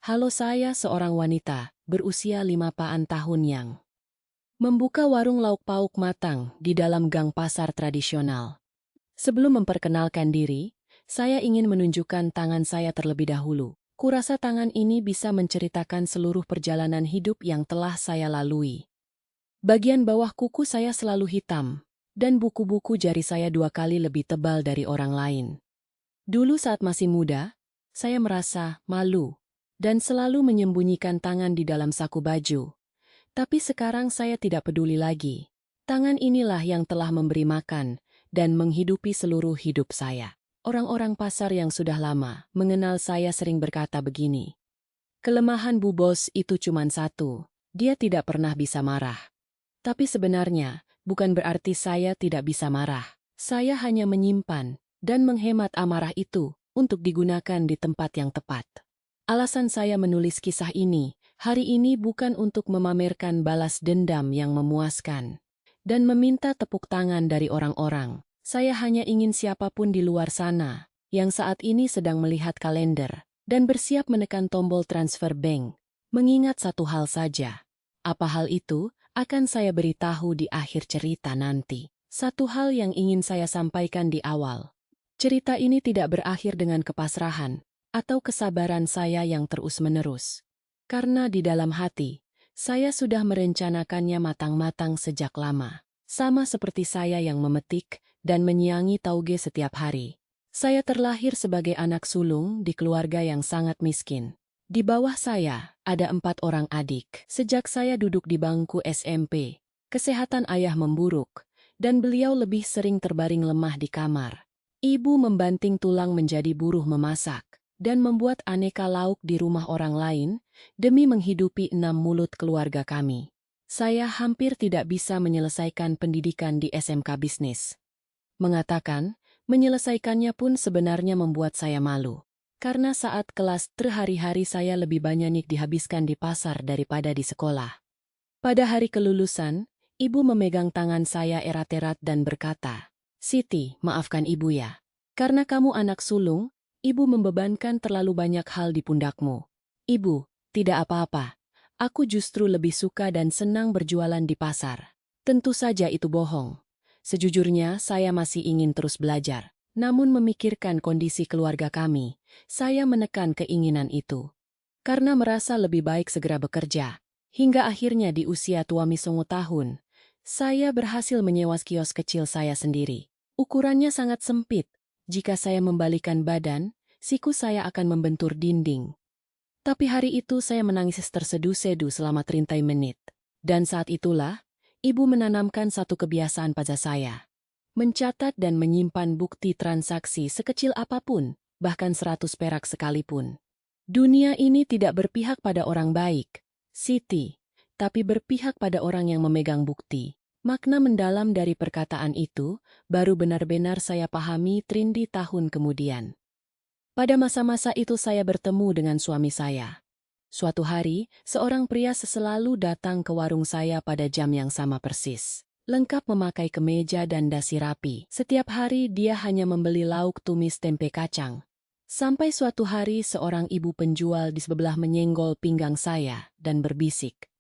Halo, saya seorang wanita berusia 50-an tahun yang membuka warung lauk pauk matang di dalam gang pasar tradisional. Sebelum memperkenalkan diri, saya ingin menunjukkan tangan saya terlebih dahulu. Kurasa tangan ini bisa menceritakan seluruh perjalanan hidup yang telah saya lalui. Bagian bawah kuku saya selalu hitam, dan buku-buku jari saya 2 kali lebih tebal dari orang lain. Dulu saat masih muda, saya merasa malu dan selalu menyembunyikan tangan di dalam saku baju. Tapi sekarang saya tidak peduli lagi. Tangan inilah yang telah memberi makan dan menghidupi seluruh hidup saya. Orang-orang pasar yang sudah lama mengenal saya sering berkata begini, "Kelemahan Bu Bos itu cuma satu, dia tidak pernah bisa marah." Tapi sebenarnya, bukan berarti saya tidak bisa marah. Saya hanya menyimpan dan menghemat amarah itu untuk digunakan di tempat yang tepat. Alasan saya menulis kisah ini hari ini bukan untuk memamerkan balas dendam yang memuaskan dan meminta tepuk tangan dari orang-orang. Saya hanya ingin siapapun di luar sana yang saat ini sedang melihat kalender dan bersiap menekan tombol transfer bank, mengingat satu hal saja. Apa hal itu? Akan saya beritahu di akhir cerita nanti. Satu hal yang ingin saya sampaikan di awal. Cerita ini tidak berakhir dengan kepasrahan atau kesabaran saya yang terus-menerus. Karena di dalam hati, saya sudah merencanakannya matang-matang sejak lama. Sama seperti saya yang memetik dan menyiangi tauge setiap hari. Saya terlahir sebagai anak sulung di keluarga yang sangat miskin. Di bawah saya, ada 4 orang adik. Sejak saya duduk di bangku SMP, kesehatan ayah memburuk, dan beliau lebih sering terbaring lemah di kamar. Ibu membanting tulang menjadi buruh memasak, dan membuat aneka lauk di rumah orang lain, demi menghidupi 6 mulut keluarga kami. Saya hampir tidak bisa menyelesaikan pendidikan di SMK Bisnis. Mengatakan, menyelesaikannya pun sebenarnya membuat saya malu. Karena saat kelas hari-hari saya lebih banyak dihabiskan di pasar daripada di sekolah. Pada hari kelulusan, ibu memegang tangan saya erat-erat dan berkata, "Siti, maafkan ibu ya. Karena kamu anak sulung, ibu membebankan terlalu banyak hal di pundakmu." "Ibu, tidak apa-apa. Aku justru lebih suka dan senang berjualan di pasar." Tentu saja itu bohong. Sejujurnya, saya masih ingin terus belajar. Namun memikirkan kondisi keluarga kami, saya menekan keinginan itu. Karena merasa lebih baik segera bekerja. Hingga akhirnya di usia tua misongo tahun, saya berhasil menyewa kios kecil saya sendiri. Ukurannya sangat sempit. Jika saya membalikan badan, siku saya akan membentur dinding. Tapi hari itu saya menangis tersedu-sedu selama 30 menit. Dan saat itulah, ibu menanamkan satu kebiasaan pada saya. Mencatat dan menyimpan bukti transaksi sekecil apapun, bahkan 100 perak sekalipun. Dunia ini tidak berpihak pada orang baik, Siti, tapi berpihak pada orang yang memegang bukti. Makna mendalam dari perkataan itu baru benar-benar saya pahami 30 tahun kemudian. Pada masa-masa itu saya bertemu dengan suami saya. Suatu hari, seorang pria selalu datang ke warung saya pada jam yang sama persis. Lengkap memakai kemeja dan dasi rapi. Setiap hari dia hanya membeli lauk tumis tempe kacang. Sampai suatu hari seorang ibu penjual di sebelah menyenggol pinggang saya dan berbisik,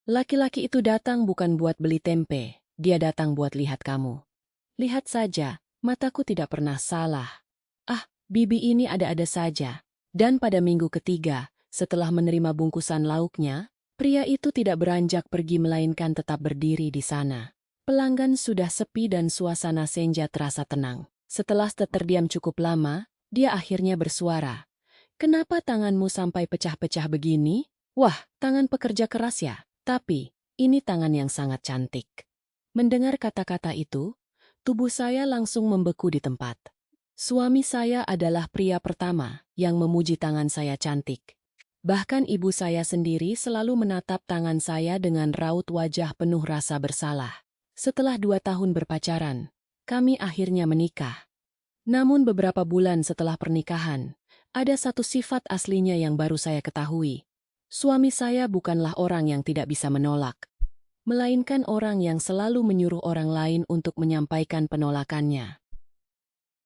"Laki-laki itu datang bukan buat beli tempe, dia datang buat lihat kamu. Lihat saja, mataku tidak pernah salah." Ah, bibi ini ada-ada saja. Dan pada minggu ketiga, setelah menerima bungkusan lauknya, pria itu tidak beranjak pergi melainkan tetap berdiri di sana. Pelanggan sudah sepi dan suasana senja terasa tenang. Setelah terdiam cukup lama, dia akhirnya bersuara, "Kenapa tanganmu sampai pecah-pecah begini?" "Wah, tangan pekerja keras ya, tapi ini tangan yang sangat cantik." Mendengar kata-kata itu, tubuh saya langsung membeku di tempat. Suami saya adalah pria pertama yang memuji tangan saya cantik. Bahkan ibu saya sendiri selalu menatap tangan saya dengan raut wajah penuh rasa bersalah. Setelah 2 tahun berpacaran, kami akhirnya menikah. Namun beberapa bulan setelah pernikahan, ada satu sifat aslinya yang baru saya ketahui. Suami saya bukanlah orang yang tidak bisa menolak, melainkan orang yang selalu menyuruh orang lain untuk menyampaikan penolakannya.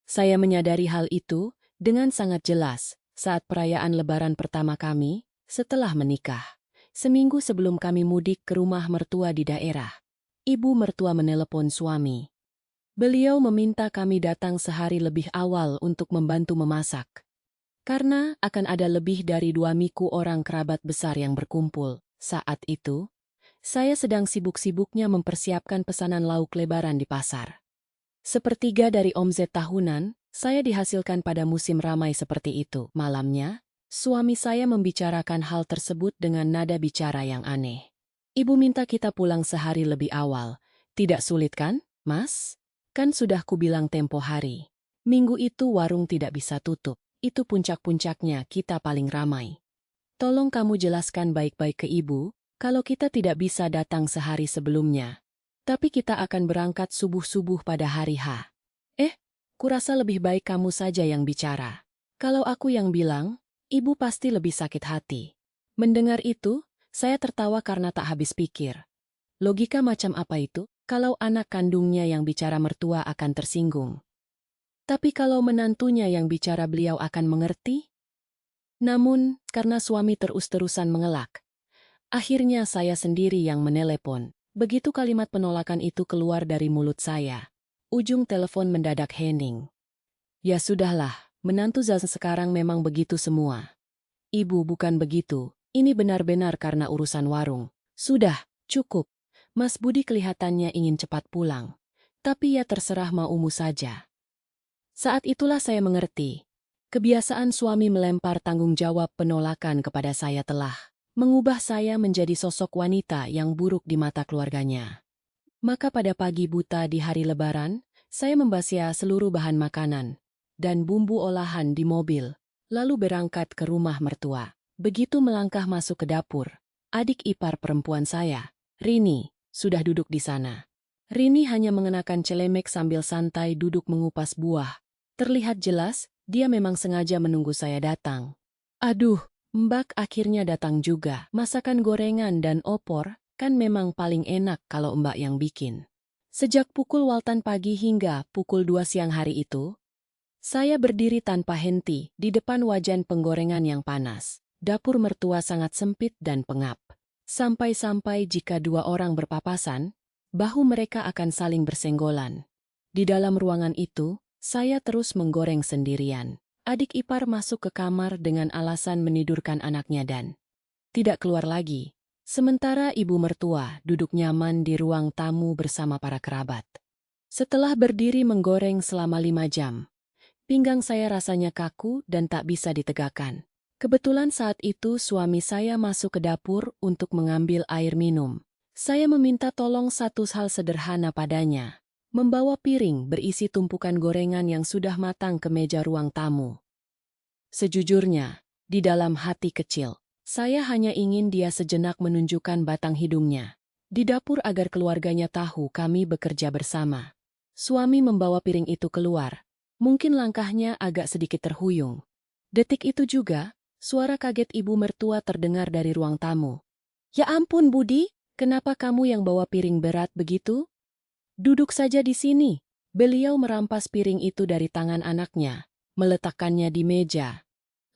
Saya menyadari hal itu dengan sangat jelas saat perayaan Lebaran pertama kami setelah menikah. Seminggu sebelum kami mudik ke rumah mertua di daerah, ibu mertua menelepon suami. Beliau meminta kami datang sehari lebih awal untuk membantu memasak. Karena akan ada lebih dari 2 miku orang kerabat besar yang berkumpul. Saat itu, saya sedang sibuk-sibuknya mempersiapkan pesanan lauk lebaran di pasar. Sepertiga dari omzet tahunan, saya dihasilkan pada musim ramai seperti itu. Malamnya, suami saya membicarakan hal tersebut dengan nada bicara yang aneh. Ibu minta kita pulang sehari lebih awal. Tidak sulit kan, Mas? Kan sudah kubilang tempo hari. Minggu itu warung tidak bisa tutup. Itu puncak-puncaknya kita paling ramai. Tolong kamu jelaskan baik-baik ke ibu, kalau kita tidak bisa datang sehari sebelumnya. Tapi kita akan berangkat subuh-subuh pada hari H. Kurasa lebih baik kamu saja yang bicara. Kalau aku yang bilang, ibu pasti lebih sakit hati. Mendengar itu, saya tertawa karena tak habis pikir. Logika macam apa itu? Kalau anak kandungnya yang bicara mertua akan tersinggung. Tapi kalau menantunya yang bicara beliau akan mengerti? Namun, karena suami terus-terusan mengelak, akhirnya saya sendiri yang menelepon. Begitu kalimat penolakan itu keluar dari mulut saya, ujung telepon mendadak hening. Ya sudahlah, menantu Zaza sekarang memang begitu semua. Ibu bukan begitu, ini benar-benar karena urusan warung. Sudah, cukup. Mas Budi kelihatannya ingin cepat pulang. Tapi ya terserah maumu saja. Saat itulah saya mengerti. Kebiasaan suami melempar tanggung jawab penolakan kepada saya telah mengubah saya menjadi sosok wanita yang buruk di mata keluarganya. Maka pada pagi buta di hari Lebaran, saya membasya seluruh bahan makanan dan bumbu olahan di mobil, lalu berangkat ke rumah mertua. Begitu melangkah masuk ke dapur, adik ipar perempuan saya, Rini, sudah duduk di sana. Rini hanya mengenakan celemek sambil santai duduk mengupas buah. Terlihat jelas, dia memang sengaja menunggu saya datang. Aduh, Mbak akhirnya datang juga. Masakan gorengan dan opor kan memang paling enak kalau Mbak yang bikin. Sejak pukul waltan pagi hingga pukul 2 siang hari itu, saya berdiri tanpa henti di depan wajan penggorengan yang panas. Dapur mertua sangat sempit dan pengap. Sampai-sampai jika 2 orang berpapasan, bahu mereka akan saling bersenggolan. Di dalam ruangan itu, saya terus menggoreng sendirian. Adik ipar masuk ke kamar dengan alasan menidurkan anaknya dan tidak keluar lagi. Sementara ibu mertua duduk nyaman di ruang tamu bersama para kerabat. Setelah berdiri menggoreng selama 5 jam, pinggang saya rasanya kaku dan tak bisa ditegakkan. Kebetulan saat itu suami saya masuk ke dapur untuk mengambil air minum. Saya meminta tolong satu hal sederhana padanya. Membawa piring berisi tumpukan gorengan yang sudah matang ke meja ruang tamu. Sejujurnya, di dalam hati kecil, saya hanya ingin dia sejenak menunjukkan batang hidungnya di dapur agar keluarganya tahu kami bekerja bersama. Suami membawa piring itu keluar. Mungkin langkahnya agak sedikit terhuyung. Detik itu juga, suara kaget ibu mertua terdengar dari ruang tamu. Ya ampun Budi, kenapa kamu yang bawa piring berat begitu? Duduk saja di sini. Beliau merampas piring itu dari tangan anaknya, meletakkannya di meja,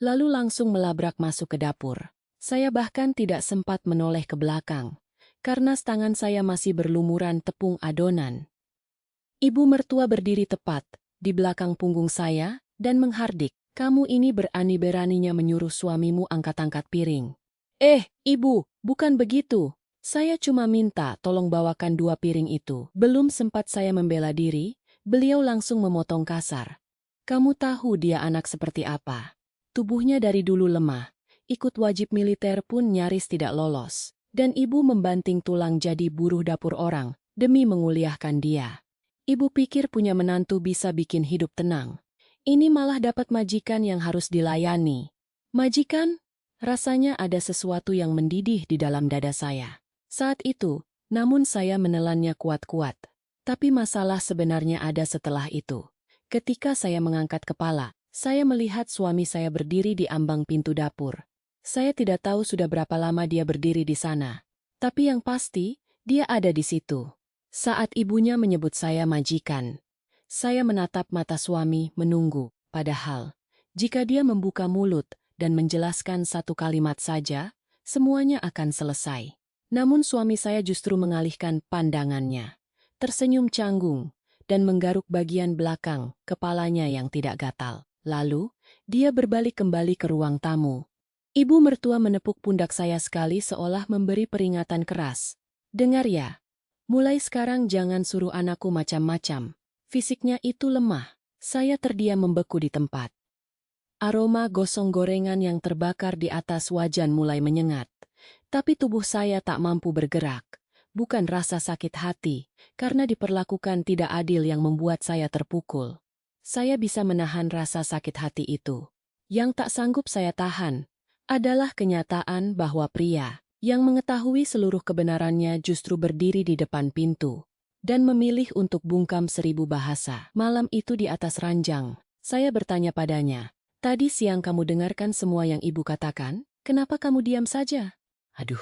lalu langsung melabrak masuk ke dapur. Saya bahkan tidak sempat menoleh ke belakang, karena tangan saya masih berlumuran tepung adonan. Ibu mertua berdiri tepat di belakang punggung saya dan menghardik, "Kamu ini berani-beraninya menyuruh suamimu angkat-angkat piring." Ibu, bukan begitu. Saya cuma minta tolong bawakan 2 piring itu." Belum sempat saya membela diri, beliau langsung memotong kasar. "Kamu tahu dia anak seperti apa? Tubuhnya dari dulu lemah, ikut wajib militer pun nyaris tidak lolos. Dan ibu membanting tulang jadi buruh dapur orang demi menguliahkan dia. Ibu pikir punya menantu bisa bikin hidup tenang. Ini malah dapat majikan yang harus dilayani." Majikan? Rasanya ada sesuatu yang mendidih di dalam dada saya. Saat itu, namun saya menelannya kuat-kuat. Tapi masalah sebenarnya ada setelah itu. Ketika saya mengangkat kepala, saya melihat suami saya berdiri di ambang pintu dapur. Saya tidak tahu sudah berapa lama dia berdiri di sana. Tapi yang pasti, dia ada di situ. Saat ibunya menyebut saya majikan, saya menatap mata suami menunggu, padahal Jika dia membuka mulut dan menjelaskan satu kalimat saja, semuanya akan selesai. Namun suami saya justru mengalihkan pandangannya, tersenyum canggung, dan menggaruk bagian belakang kepalanya yang tidak gatal. Lalu, dia berbalik kembali ke ruang tamu. Ibu mertua menepuk pundak saya sekali seolah memberi peringatan keras. Dengar ya, mulai sekarang jangan suruh anakku macam-macam. Fisiknya itu lemah. Saya terdiam membeku di tempat. Aroma gosong gorengan yang terbakar di atas wajan mulai menyengat. Tapi tubuh saya tak mampu bergerak. Bukan rasa sakit hati, karena diperlakukan tidak adil yang membuat saya terpukul. Saya bisa menahan rasa sakit hati itu. Yang tak sanggup saya tahan adalah kenyataan bahwa pria yang mengetahui seluruh kebenarannya justru berdiri di depan pintu dan memilih untuk bungkam 1000 bahasa. Malam itu di atas ranjang, saya bertanya padanya, "Tadi siang kamu dengarkan semua yang ibu katakan? Kenapa kamu diam saja?" "Aduh,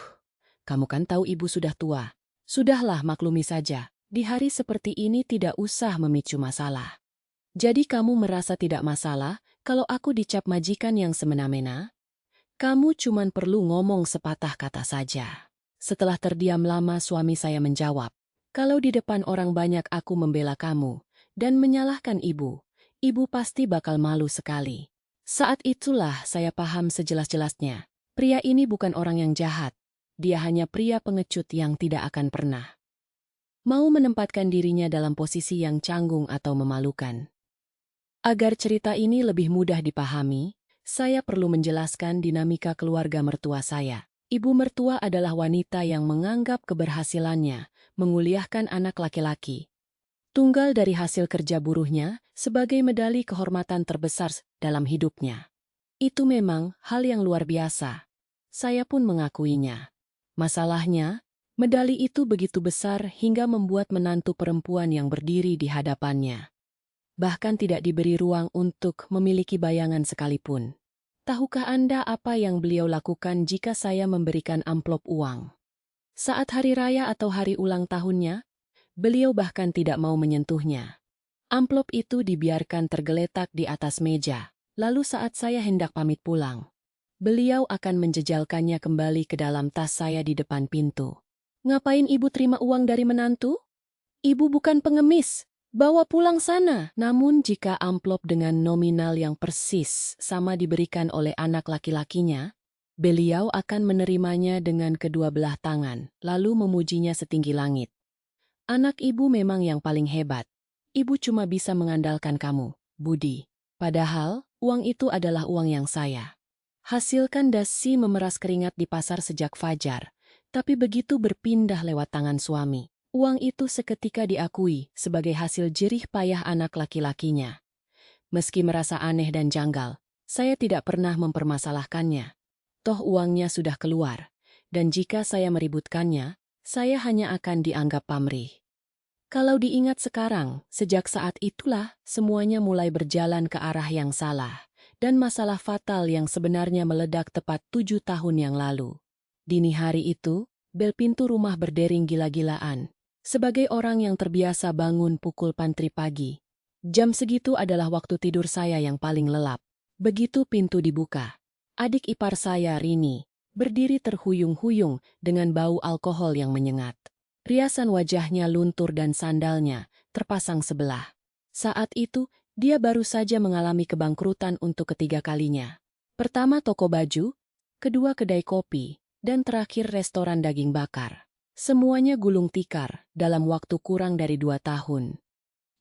kamu kan tahu ibu sudah tua. Sudahlah maklumi saja, di hari seperti ini tidak usah memicu masalah." "Jadi kamu merasa tidak masalah kalau aku dicap majikan yang semena-mena? Kamu cuman perlu ngomong sepatah kata saja." Setelah terdiam lama suami saya menjawab, "Kalau di depan orang banyak aku membela kamu dan menyalahkan ibu, ibu pasti bakal malu sekali." Saat itulah saya paham sejelas-jelasnya. Pria ini bukan orang yang jahat. Dia hanya pria pengecut yang tidak akan pernah mau menempatkan dirinya dalam posisi yang canggung atau memalukan. Agar cerita ini lebih mudah dipahami, saya perlu menjelaskan dinamika keluarga mertua saya. Ibu mertua adalah wanita yang menganggap keberhasilannya menguliahkan anak laki-laki tunggal dari hasil kerja buruhnya sebagai medali kehormatan terbesar dalam hidupnya. Itu memang hal yang luar biasa. Saya pun mengakuinya. Masalahnya, medali itu begitu besar hingga membuat menantu perempuan yang berdiri di hadapannya bahkan tidak diberi ruang untuk memiliki bayangan sekalipun. Tahukah Anda apa yang beliau lakukan jika saya memberikan amplop uang? Saat hari raya atau hari ulang tahunnya, beliau bahkan tidak mau menyentuhnya. Amplop itu dibiarkan tergeletak di atas meja. Lalu saat saya hendak pamit pulang, beliau akan menjejalkannya kembali ke dalam tas saya di depan pintu. "Ngapain ibu terima uang dari menantu? Ibu bukan pengemis. Bawa pulang sana." Namun jika amplop dengan nominal yang persis sama diberikan oleh anak laki-lakinya, beliau akan menerimanya dengan kedua belah tangan, lalu memujinya setinggi langit. "Anak ibu memang yang paling hebat. Ibu cuma bisa mengandalkan kamu, Budi." Padahal, uang itu adalah uang yang saya hasilkan dasi memeras keringat di pasar sejak fajar, tapi begitu berpindah lewat tangan suami, uang itu seketika diakui sebagai hasil jerih payah anak laki-lakinya. Meski merasa aneh dan janggal, saya tidak pernah mempermasalahkannya. Toh uangnya sudah keluar, dan jika saya meributkannya, saya hanya akan dianggap pamrih. Kalau diingat sekarang, sejak saat itulah semuanya mulai berjalan ke arah yang salah, dan masalah fatal yang sebenarnya meledak tepat 7 tahun yang lalu. Dini hari itu, bel pintu rumah berdering gila-gilaan. Sebagai orang yang terbiasa bangun pukul pantri pagi, jam segitu adalah waktu tidur saya yang paling lelap. Begitu pintu dibuka, adik ipar saya, Rini, berdiri terhuyung-huyung dengan bau alkohol yang menyengat. Riasan wajahnya luntur dan sandalnya terpasang sebelah. Saat itu, dia baru saja mengalami kebangkrutan untuk ketiga kalinya. Pertama toko baju, kedua kedai kopi, dan terakhir restoran daging bakar. Semuanya gulung tikar dalam waktu kurang dari 2 tahun.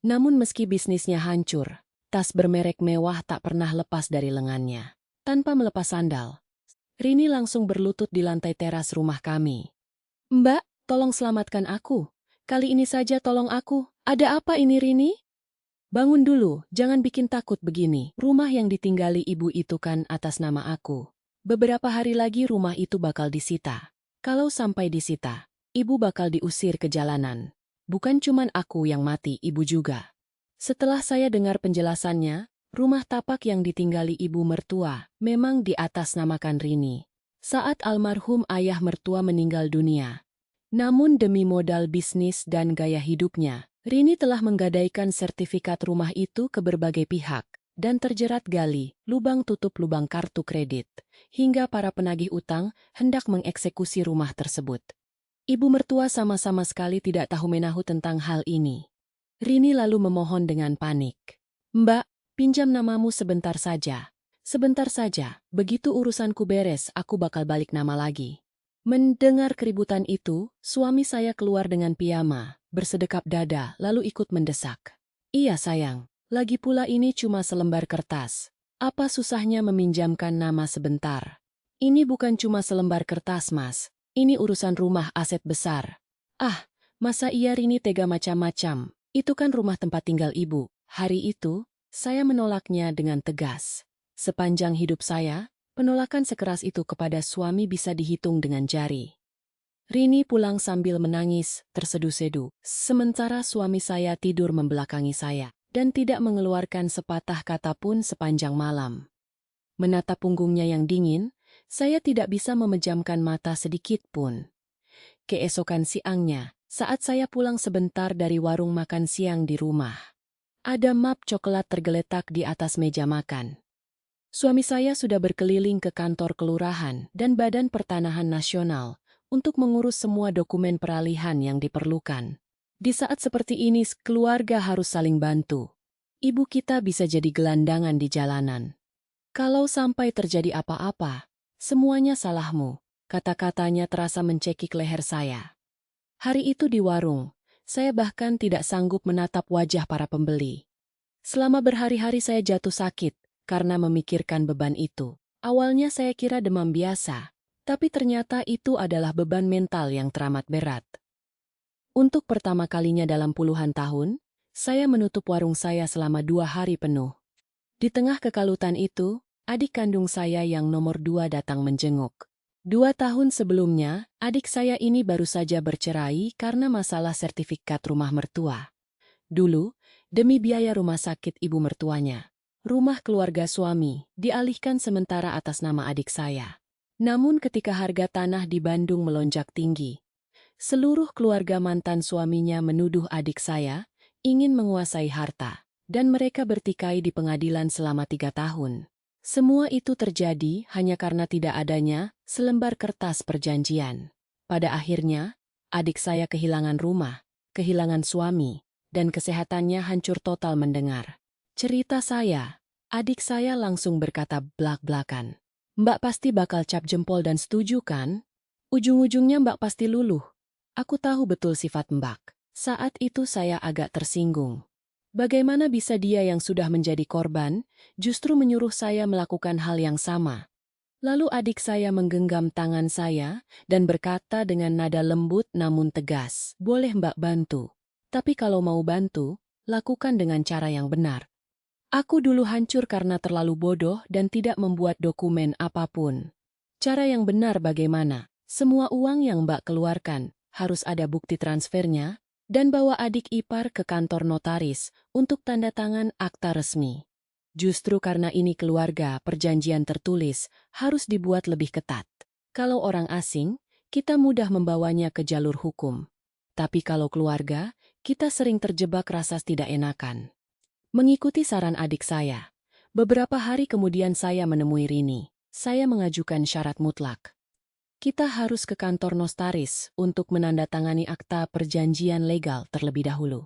Namun meski bisnisnya hancur, tas bermerek mewah tak pernah lepas dari lengannya. Tanpa melepas sandal, Rini langsung berlutut di lantai teras rumah kami. "Mbak, tolong selamatkan aku. Kali ini saja tolong aku. Ada apa ini, Rini?" "Bangun dulu, jangan bikin takut begini. Rumah yang ditinggali ibu itu kan atas nama aku. Beberapa hari lagi rumah itu bakal disita. Kalau sampai disita, ibu bakal diusir ke jalanan. Bukan cuman aku yang mati, ibu juga." Setelah saya dengar penjelasannya, rumah tapak yang ditinggali ibu mertua memang diatasnamakan Rini saat almarhum ayah mertua meninggal dunia. Namun demi modal bisnis dan gaya hidupnya, Rini telah menggadaikan sertifikat rumah itu ke berbagai pihak, dan terjerat gali, lubang tutup lubang kartu kredit, hingga para penagih utang hendak mengeksekusi rumah tersebut. Ibu mertua sama-sama sekali tidak tahu menahu tentang hal ini. Rini lalu memohon dengan panik. "Mbak, pinjam namamu sebentar saja. Sebentar saja, begitu urusanku beres aku bakal balik nama lagi." Mendengar keributan itu, suami saya keluar dengan piyama, bersedekap dada, lalu ikut mendesak. "Iya sayang, lagi pula ini cuma selembar kertas. Apa susahnya meminjamkan nama sebentar? Ini bukan cuma selembar kertas, Mas. Ini urusan rumah aset besar." "Ah, masa iya Rini tega macam-macam? Itu kan rumah tempat tinggal ibu." Hari itu, saya menolaknya dengan tegas. Sepanjang hidup saya, penolakan sekeras itu kepada suami bisa dihitung dengan jari. Rini pulang sambil menangis, tersedu-sedu, sementara suami saya tidur membelakangi saya dan tidak mengeluarkan sepatah kata pun sepanjang malam. Menatap punggungnya yang dingin, saya tidak bisa memejamkan mata sedikit pun. Keesokan siangnya, saat saya pulang sebentar dari warung makan siang di rumah, ada map coklat tergeletak di atas meja makan. Suami saya sudah berkeliling ke kantor kelurahan dan Badan Pertanahan Nasional untuk mengurus semua dokumen peralihan yang diperlukan. Di saat seperti ini, keluarga harus saling bantu. Ibu kita bisa jadi gelandangan di jalanan. "Kalau sampai terjadi apa-apa, semuanya salahmu," kata-katanya terasa mencekik leher saya. Hari itu di warung, saya bahkan tidak sanggup menatap wajah para pembeli. Selama berhari-hari saya jatuh sakit karena memikirkan beban itu. Awalnya saya kira demam biasa, tapi ternyata itu adalah beban mental yang teramat berat. Untuk pertama kalinya dalam puluhan tahun, saya menutup warung saya selama 2 hari penuh. Di tengah kekalutan itu, adik kandung saya yang nomor 2 datang menjenguk. 2 tahun sebelumnya, adik saya ini baru saja bercerai karena masalah sertifikat rumah mertua. Dulu, demi biaya rumah sakit ibu mertuanya, rumah keluarga suami dialihkan sementara atas nama adik saya. Namun ketika harga tanah di Bandung melonjak tinggi, seluruh keluarga mantan suaminya menuduh adik saya ingin menguasai harta, dan mereka bertikai di pengadilan selama 3 tahun. Semua itu terjadi hanya karena tidak adanya selembar kertas perjanjian. Pada akhirnya, adik saya kehilangan rumah, kehilangan suami, dan kesehatannya hancur total mendengar cerita saya. Adik saya langsung berkata belak-belakan, "Mbak pasti bakal cap jempol dan setuju kan? Ujung-ujungnya Mbak pasti luluh." Aku tahu betul sifat Mbak. Saat itu saya agak tersinggung. Bagaimana bisa dia yang sudah menjadi korban, justru menyuruh saya melakukan hal yang sama? Lalu adik saya menggenggam tangan saya dan berkata dengan nada lembut namun tegas, "Boleh Mbak bantu. Tapi kalau mau bantu, lakukan dengan cara yang benar." Aku dulu hancur karena terlalu bodoh dan tidak membuat dokumen apapun. Cara yang benar bagaimana? Semua uang yang Mbak keluarkan harus ada bukti transfernya, dan bawa adik ipar ke kantor notaris untuk tanda tangan akta resmi. Justru karena ini keluarga, perjanjian tertulis harus dibuat lebih ketat. Kalau orang asing, kita mudah membawanya ke jalur hukum. Tapi kalau keluarga, kita sering terjebak rasa tidak enakan. Mengikuti saran adik saya, beberapa hari kemudian saya menemui Rini. Saya mengajukan syarat mutlak. Kita harus ke kantor notaris untuk menandatangani akta perjanjian legal terlebih dahulu.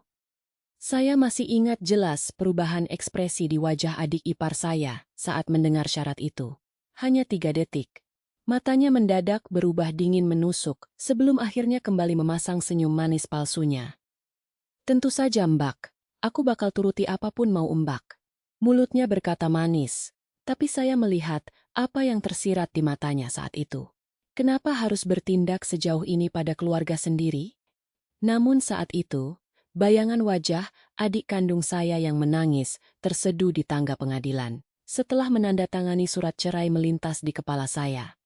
Saya masih ingat jelas perubahan ekspresi di wajah adik ipar saya saat mendengar syarat itu. Hanya 3 detik. Matanya mendadak berubah dingin menusuk sebelum akhirnya kembali memasang senyum manis palsunya. "Tentu saja Mbak, aku bakal turuti apapun mau Mbak." Mulutnya berkata manis, tapi saya melihat apa yang tersirat di matanya saat itu. Kenapa harus bertindak sejauh ini pada keluarga sendiri? Namun saat itu, bayangan wajah adik kandung saya yang menangis terseduh di tangga pengadilan. Setelah menandatangani surat cerai melintas di kepala saya.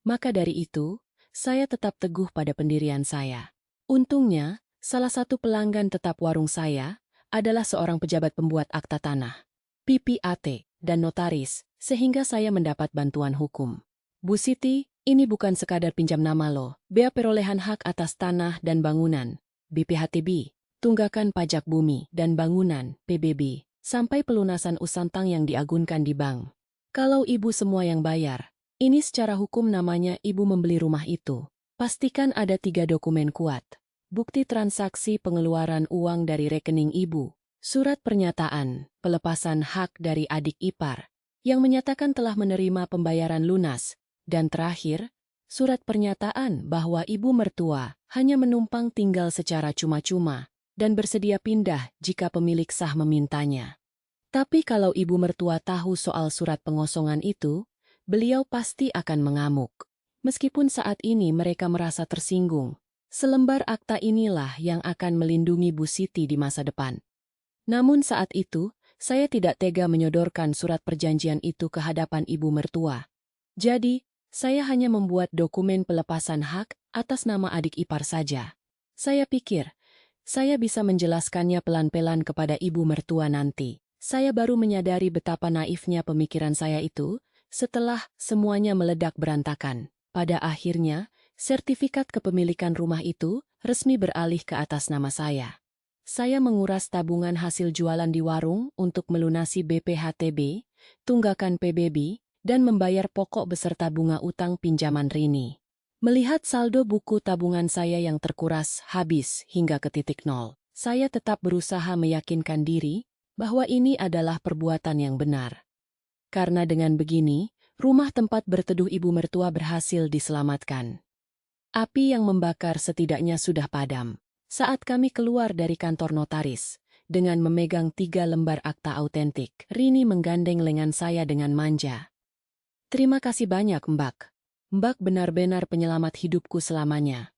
Maka dari itu, saya tetap teguh pada pendirian saya. Untungnya, salah satu pelanggan tetap warung saya adalah seorang pejabat pembuat akta tanah, PPAT, dan notaris, sehingga saya mendapat bantuan hukum. "Bu Siti, ini bukan sekadar pinjam nama lo, bea perolehan hak atas tanah dan bangunan, BPHTB, tunggakan pajak bumi dan bangunan, PBB, sampai pelunasan usantang yang diagunkan di bank. Kalau ibu semua yang bayar, ini secara hukum namanya ibu membeli rumah itu. Pastikan ada 3 dokumen kuat. Bukti transaksi pengeluaran uang dari rekening ibu, surat pernyataan pelepasan hak dari adik ipar, yang menyatakan telah menerima pembayaran lunas, dan terakhir, surat pernyataan bahwa ibu mertua hanya menumpang tinggal secara cuma-cuma dan bersedia pindah jika pemilik sah memintanya. Tapi kalau ibu mertua tahu soal surat pengosongan itu, beliau pasti akan mengamuk. Meskipun saat ini mereka merasa tersinggung, selembar akta inilah yang akan melindungi Bu Siti di masa depan. Namun saat itu, saya tidak tega menyodorkan surat perjanjian itu ke hadapan ibu mertua. Jadi, saya hanya membuat dokumen pelepasan hak atas nama adik ipar saja. Saya pikir, saya bisa menjelaskannya pelan-pelan kepada ibu mertua nanti. Saya baru menyadari betapa naifnya pemikiran saya itu setelah semuanya meledak berantakan. Pada akhirnya, sertifikat kepemilikan rumah itu resmi beralih ke atas nama saya. Saya menguras tabungan hasil jualan di warung untuk melunasi BPHTB, tunggakan PBB, dan membayar pokok beserta bunga utang pinjaman Rini. Melihat saldo buku tabungan saya yang terkuras habis hingga ke titik nol, saya tetap berusaha meyakinkan diri bahwa ini adalah perbuatan yang benar. Karena dengan begini, rumah tempat berteduh ibu mertua berhasil diselamatkan. Api yang membakar setidaknya sudah padam. Saat kami keluar dari kantor notaris, dengan memegang 3 lembar akta autentik, Rini menggandeng lengan saya dengan manja. Terima kasih banyak, Mbak. Mbak benar-benar penyelamat hidupku selamanya.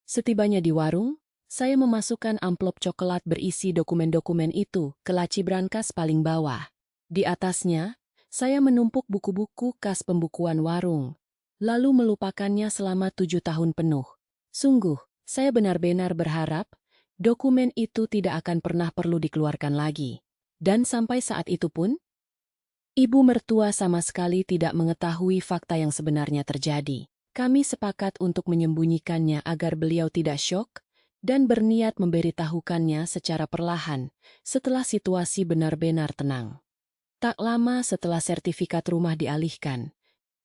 Setibanya di warung, saya memasukkan amplop coklat berisi dokumen-dokumen itu ke laci brankas paling bawah. Di atasnya, saya menumpuk buku-buku kas pembukuan warung, lalu melupakannya selama 7 tahun penuh. Sungguh, saya benar-benar berharap dokumen itu tidak akan pernah perlu dikeluarkan lagi. Dan sampai saat itu pun, ibu mertua sama sekali tidak mengetahui fakta yang sebenarnya terjadi. Kami sepakat untuk menyembunyikannya agar beliau tidak syok dan berniat memberitahukannya secara perlahan setelah situasi benar-benar tenang. Tak lama setelah sertifikat rumah dialihkan,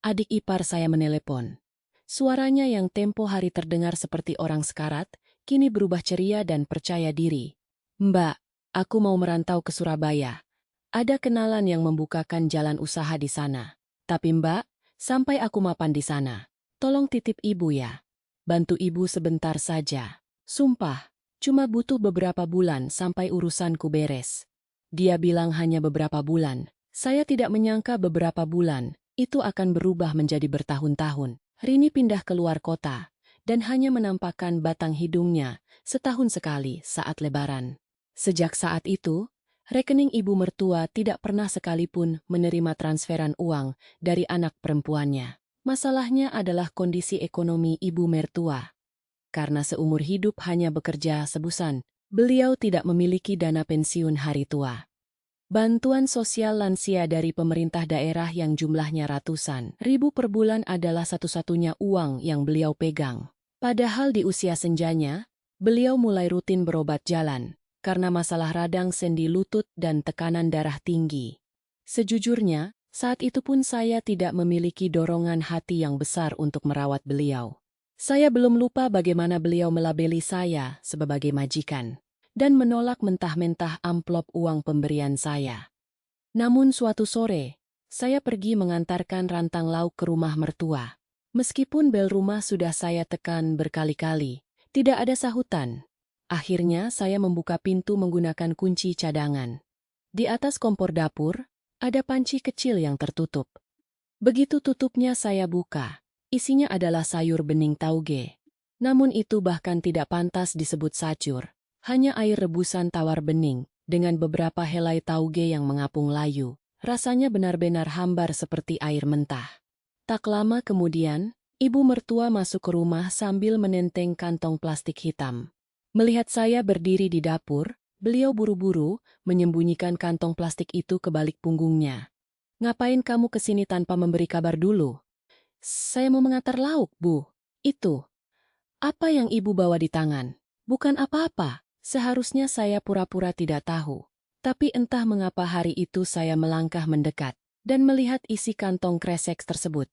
adik ipar saya menelepon. Suaranya yang tempo hari terdengar seperti orang sekarat, kini berubah ceria dan percaya diri. Mbak, aku mau merantau ke Surabaya. Ada kenalan yang membukakan jalan usaha di sana. Tapi Mbak, sampai aku mapan di sana, tolong titip ibu ya. Bantu ibu sebentar saja. Sumpah, cuma butuh beberapa bulan sampai urusanku beres. Dia bilang hanya beberapa bulan. Saya tidak menyangka beberapa bulan itu akan berubah menjadi bertahun-tahun. Rini pindah keluar kota dan hanya menampakkan batang hidungnya setahun sekali saat Lebaran. Sejak saat itu, rekening ibu mertua tidak pernah sekalipun menerima transferan uang dari anak perempuannya. Masalahnya adalah kondisi ekonomi ibu mertua. Karena seumur hidup hanya bekerja sebusan, beliau tidak memiliki dana pensiun hari tua. Bantuan sosial lansia dari pemerintah daerah yang jumlahnya ratusan ribu per bulan adalah satu-satunya uang yang beliau pegang. Padahal di usia senjanya, beliau mulai rutin berobat jalan karena masalah radang sendi lutut dan tekanan darah tinggi. Sejujurnya, saat itu pun saya tidak memiliki dorongan hati yang besar untuk merawat beliau. Saya belum lupa bagaimana beliau melabeli saya sebagai majikan dan menolak mentah-mentah amplop uang pemberian saya. Namun suatu sore, saya pergi mengantarkan rantang lauk ke rumah mertua. Meskipun bel rumah sudah saya tekan berkali-kali, tidak ada sahutan. Akhirnya saya membuka pintu menggunakan kunci cadangan. Di atas kompor dapur, ada panci kecil yang tertutup. Begitu tutupnya saya buka, isinya adalah sayur bening tauge. Namun itu bahkan tidak pantas disebut sayur. Hanya air rebusan tawar bening, dengan beberapa helai tauge yang mengapung layu. Rasanya benar-benar hambar seperti air mentah. Tak lama kemudian, ibu mertua masuk ke rumah sambil menenteng kantong plastik hitam. Melihat saya berdiri di dapur, beliau buru-buru menyembunyikan kantong plastik itu ke balik punggungnya. Ngapain kamu kesini tanpa memberi kabar dulu? Saya mau mengantar lauk, Bu. Itu. Apa yang ibu bawa di tangan? Bukan apa-apa. Seharusnya saya pura-pura tidak tahu. Tapi entah mengapa hari itu saya melangkah mendekat dan melihat isi kantong kresek tersebut.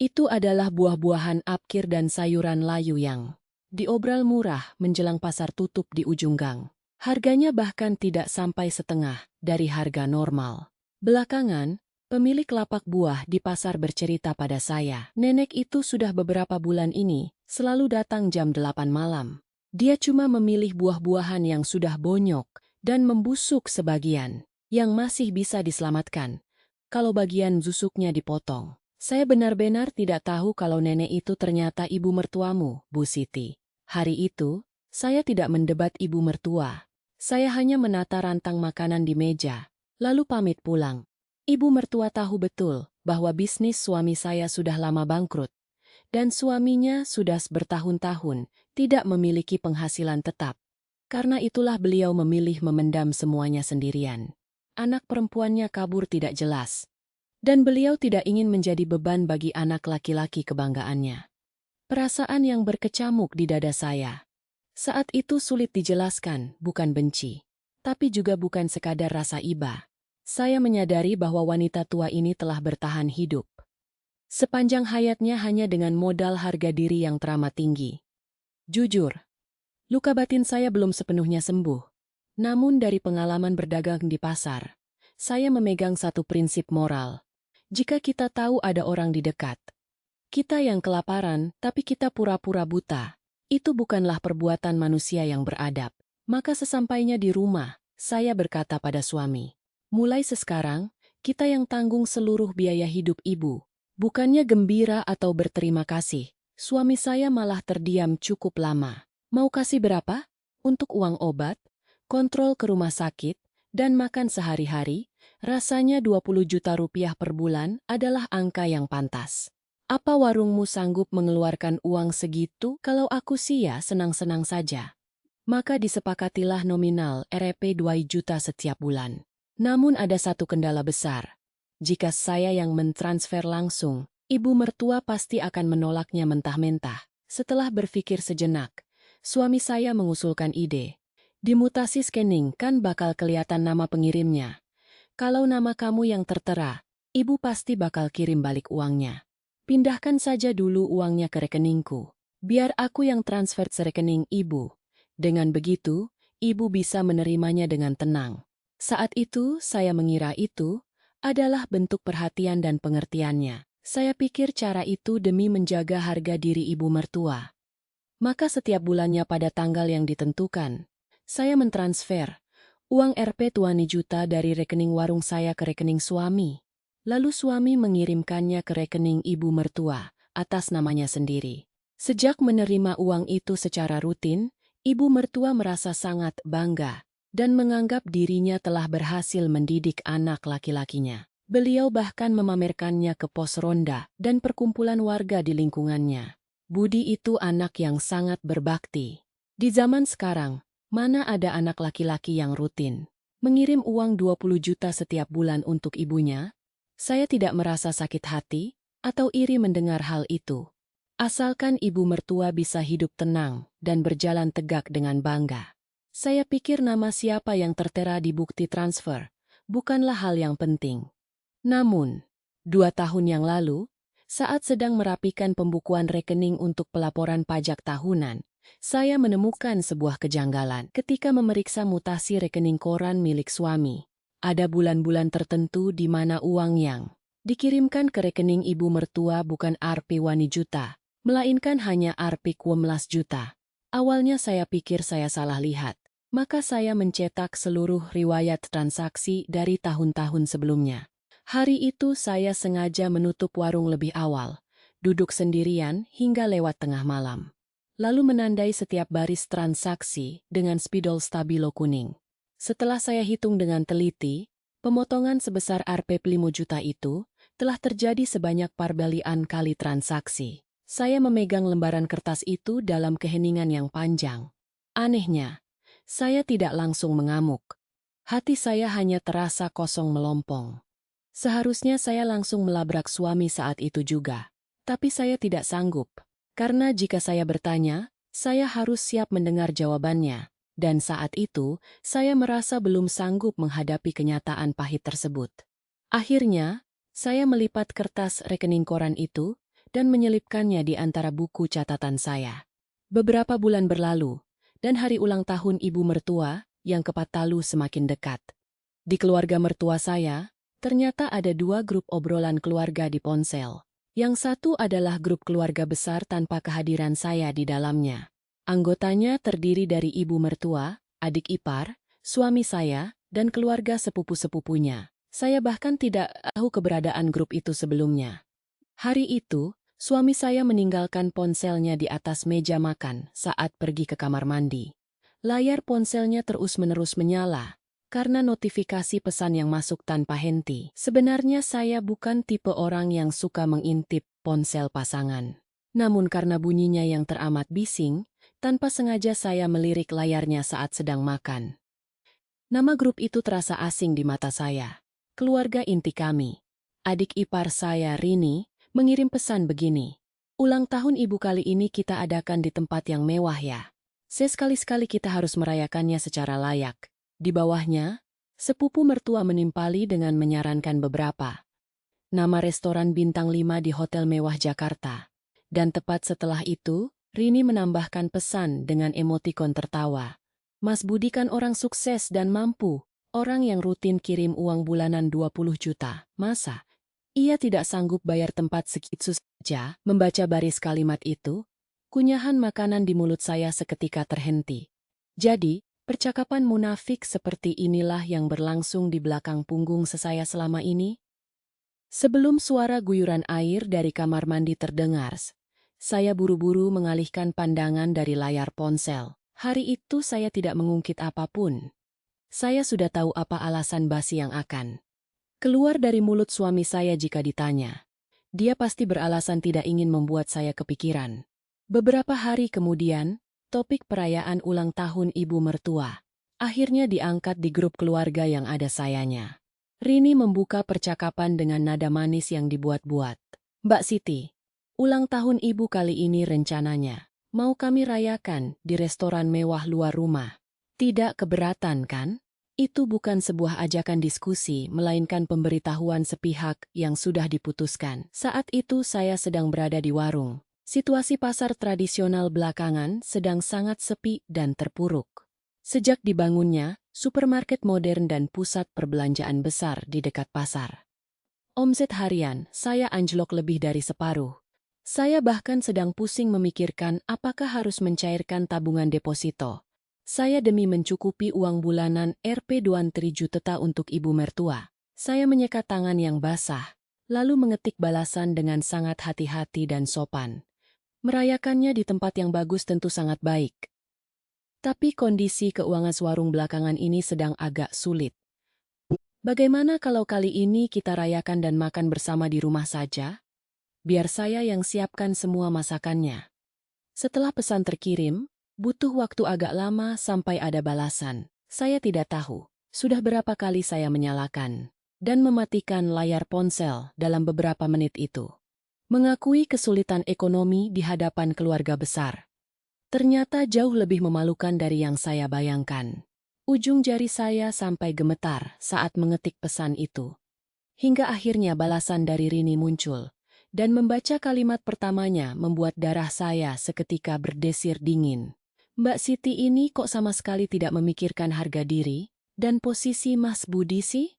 Itu adalah buah-buahan apkir dan sayuran layu yang diobral murah menjelang pasar tutup di ujung gang. Harganya bahkan tidak sampai setengah dari harga normal. Belakangan, pemilik lapak buah di pasar bercerita pada saya. Nenek itu sudah beberapa bulan ini selalu datang jam 8 malam. Dia cuma memilih buah-buahan yang sudah bonyok dan membusuk sebagian, yang masih bisa diselamatkan kalau bagian busuknya dipotong. Saya benar-benar tidak tahu kalau nenek itu ternyata ibu mertuamu, Bu Siti. Hari itu, saya tidak mendebat ibu mertua. Saya hanya menata rantang makanan di meja, lalu pamit pulang. Ibu mertua tahu betul bahwa bisnis suami saya sudah lama bangkrut, dan suaminya sudah bertahun-tahun tidak memiliki penghasilan tetap. Karena itulah beliau memilih memendam semuanya sendirian. Anak perempuannya kabur tidak jelas, dan beliau tidak ingin menjadi beban bagi anak laki-laki kebanggaannya. Perasaan yang berkecamuk di dada saya. Saat itu sulit dijelaskan, bukan benci, tapi juga bukan sekadar rasa iba. Saya menyadari bahwa wanita tua ini telah bertahan hidup sepanjang hayatnya hanya dengan modal harga diri yang teramat tinggi. Jujur, luka batin saya belum sepenuhnya sembuh. Namun dari pengalaman berdagang di pasar, saya memegang satu prinsip moral. Jika kita tahu ada orang di dekat, kita yang kelaparan tapi kita pura-pura buta, itu bukanlah perbuatan manusia yang beradab. Maka sesampainya di rumah, saya berkata pada suami, mulai sekarang, kita yang tanggung seluruh biaya hidup ibu. Bukannya gembira atau berterima kasih, suami saya malah terdiam cukup lama. Mau kasih berapa? Untuk uang obat, kontrol ke rumah sakit, dan makan sehari-hari, rasanya 20 juta rupiah per bulan adalah angka yang pantas. Apa warungmu sanggup mengeluarkan uang segitu? Kalau aku sih ya senang-senang saja. Maka disepakatilah nominal Rp 2 juta setiap bulan. Namun ada satu kendala besar. Jika saya yang mentransfer langsung, ibu mertua pasti akan menolaknya mentah-mentah. Setelah berpikir sejenak, suami saya mengusulkan ide. Dimutasi scanning kan bakal kelihatan nama pengirimnya. Kalau nama kamu yang tertera, ibu pasti bakal kirim balik uangnya. Pindahkan saja dulu uangnya ke rekeningku. Biar aku yang transfer ke rekening ibu. Dengan begitu, ibu bisa menerimanya dengan tenang. Saat itu, saya mengira itu adalah bentuk perhatian dan pengertiannya. Saya pikir cara itu demi menjaga harga diri ibu mertua. Maka setiap bulannya pada tanggal yang ditentukan, saya mentransfer uang Rp 20 juta dari rekening warung saya ke rekening suami. Lalu suami mengirimkannya ke rekening ibu mertua atas namanya sendiri. Sejak menerima uang itu secara rutin, ibu mertua merasa sangat bangga dan menganggap dirinya telah berhasil mendidik anak laki-lakinya. Beliau bahkan memamerkannya ke pos ronda dan perkumpulan warga di lingkungannya. Budi itu anak yang sangat berbakti. Di zaman sekarang, mana ada anak laki-laki yang rutin mengirim uang 20 juta setiap bulan untuk ibunya? Saya tidak merasa sakit hati atau iri mendengar hal itu. Asalkan ibu mertua bisa hidup tenang dan berjalan tegak dengan bangga. Saya pikir nama siapa yang tertera di bukti transfer bukanlah hal yang penting. Namun, 2 tahun yang lalu, saat sedang merapikan pembukuan rekening untuk pelaporan pajak tahunan, saya menemukan sebuah kejanggalan ketika memeriksa mutasi rekening koran milik suami. Ada bulan-bulan tertentu di mana uang yang dikirimkan ke rekening ibu mertua bukan Rp 1 juta, melainkan hanya Rp 12 juta. Awalnya saya pikir saya salah lihat, maka saya mencetak seluruh riwayat transaksi dari tahun-tahun sebelumnya. Hari itu saya sengaja menutup warung lebih awal, duduk sendirian hingga lewat tengah malam. Lalu menandai setiap baris transaksi dengan spidol stabilo kuning. Setelah saya hitung dengan teliti, pemotongan sebesar Rp 5 juta itu telah terjadi sebanyak parbalian kali transaksi. Saya memegang lembaran kertas itu dalam keheningan yang panjang. Anehnya, saya tidak langsung mengamuk. Hati saya hanya terasa kosong melompong. Seharusnya saya langsung melabrak suami saat itu juga. Tapi saya tidak sanggup. Karena jika saya bertanya, saya harus siap mendengar jawabannya. Dan saat itu, saya merasa belum sanggup menghadapi kenyataan pahit tersebut. Akhirnya, saya melipat kertas rekening koran itu dan menyelipkannya di antara buku catatan saya. Beberapa bulan berlalu, dan hari ulang tahun ibu mertua yang kepatalu semakin dekat. Di keluarga mertua saya, ternyata ada dua grup obrolan keluarga di ponsel. Yang satu adalah grup keluarga besar tanpa kehadiran saya di dalamnya. Anggotanya terdiri dari ibu mertua, adik ipar, suami saya, dan keluarga sepupu-sepupunya. Saya bahkan tidak tahu keberadaan grup itu sebelumnya. Hari itu, suami saya meninggalkan ponselnya di atas meja makan saat pergi ke kamar mandi. Layar ponselnya terus-menerus menyala karena notifikasi pesan yang masuk tanpa henti. Sebenarnya saya bukan tipe orang yang suka mengintip ponsel pasangan. Namun karena bunyinya yang teramat bising, tanpa sengaja saya melirik layarnya saat sedang makan. Nama grup itu terasa asing di mata saya. Keluarga inti kami. Adik ipar saya, Rini, mengirim pesan begini. Ulang tahun ibu kali ini kita adakan di tempat yang mewah ya. Sekali-sekali kita harus merayakannya secara layak. Di bawahnya, sepupu mertua menimpali dengan menyarankan beberapa nama restoran bintang 5 di Hotel Mewah Jakarta. Dan tepat setelah itu, Rini menambahkan pesan dengan emotikon tertawa. Mas Budi kan orang sukses dan mampu, orang yang rutin kirim uang bulanan 20 juta, masa? Ia tidak sanggup bayar tempat segitu saja. Membaca baris kalimat itu, kunyahan makanan di mulut saya seketika terhenti. Jadi, percakapan munafik seperti inilah yang berlangsung di belakang punggung saya selama ini. Sebelum suara guyuran air dari kamar mandi terdengar, saya buru-buru mengalihkan pandangan dari layar ponsel. Hari itu saya tidak mengungkit apapun. Saya sudah tahu apa alasan basi yang akan keluar dari mulut suami saya jika ditanya. Dia pasti beralasan tidak ingin membuat saya kepikiran. Beberapa hari kemudian, topik perayaan ulang tahun ibu mertua akhirnya diangkat di grup keluarga yang ada sayanya. Rini membuka percakapan dengan nada manis yang dibuat-buat. Mbak Siti, ulang tahun ibu kali ini rencananya mau kami rayakan di restoran mewah luar rumah. Tidak keberatan kan? Itu bukan sebuah ajakan diskusi, melainkan pemberitahuan sepihak yang sudah diputuskan. Saat itu saya sedang berada di warung. Situasi pasar tradisional belakangan sedang sangat sepi dan terpuruk. Sejak dibangunnya, supermarket modern dan pusat perbelanjaan besar di dekat pasar. Omset harian saya anjlok lebih dari separuh. Saya bahkan sedang pusing memikirkan apakah harus mencairkan tabungan deposito. Saya demi mencukupi uang bulanan Rp23 juta untuk ibu mertua. Saya menyekat tangan yang basah, lalu mengetik balasan dengan sangat hati-hati dan sopan. Merayakannya di tempat yang bagus tentu sangat baik. Tapi kondisi keuangan warung belakangan ini sedang agak sulit. Bagaimana kalau kali ini kita rayakan dan makan bersama di rumah saja? Biar saya yang siapkan semua masakannya. Setelah pesan terkirim, butuh waktu agak lama sampai ada balasan. Saya tidak tahu, sudah berapa kali saya menyalakan dan mematikan layar ponsel dalam beberapa menit itu. Mengakui kesulitan ekonomi di hadapan keluarga besar. Ternyata jauh lebih memalukan dari yang saya bayangkan. Ujung jari saya sampai gemetar saat mengetik pesan itu. Hingga akhirnya balasan dari Rini muncul. Dan membaca kalimat pertamanya membuat darah saya seketika berdesir dingin. Mbak Siti ini kok sama sekali tidak memikirkan harga diri dan posisi Mas Budi sih?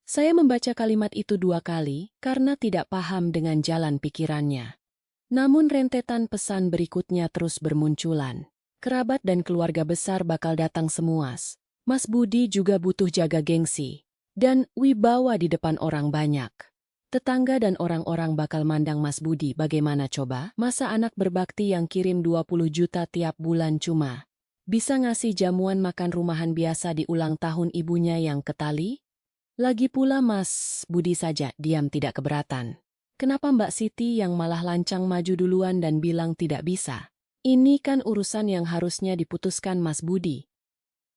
Saya membaca kalimat itu 2 kali karena tidak paham dengan jalan pikirannya. Namun rentetan pesan berikutnya terus bermunculan. Kerabat dan keluarga besar bakal datang semua. Mas Budi juga butuh jaga gengsi dan wibawa di depan orang banyak. Tetangga dan orang-orang bakal mandang Mas Budi bagaimana coba? Masa anak berbakti yang kirim 20 juta tiap bulan cuma bisa ngasih jamuan makan rumahan biasa di ulang tahun ibunya yang ketali? Lagi pula Mas Budi saja diam tidak keberatan. Kenapa Mbak Siti yang malah lancang maju duluan dan bilang tidak bisa? Ini kan urusan yang harusnya diputuskan Mas Budi.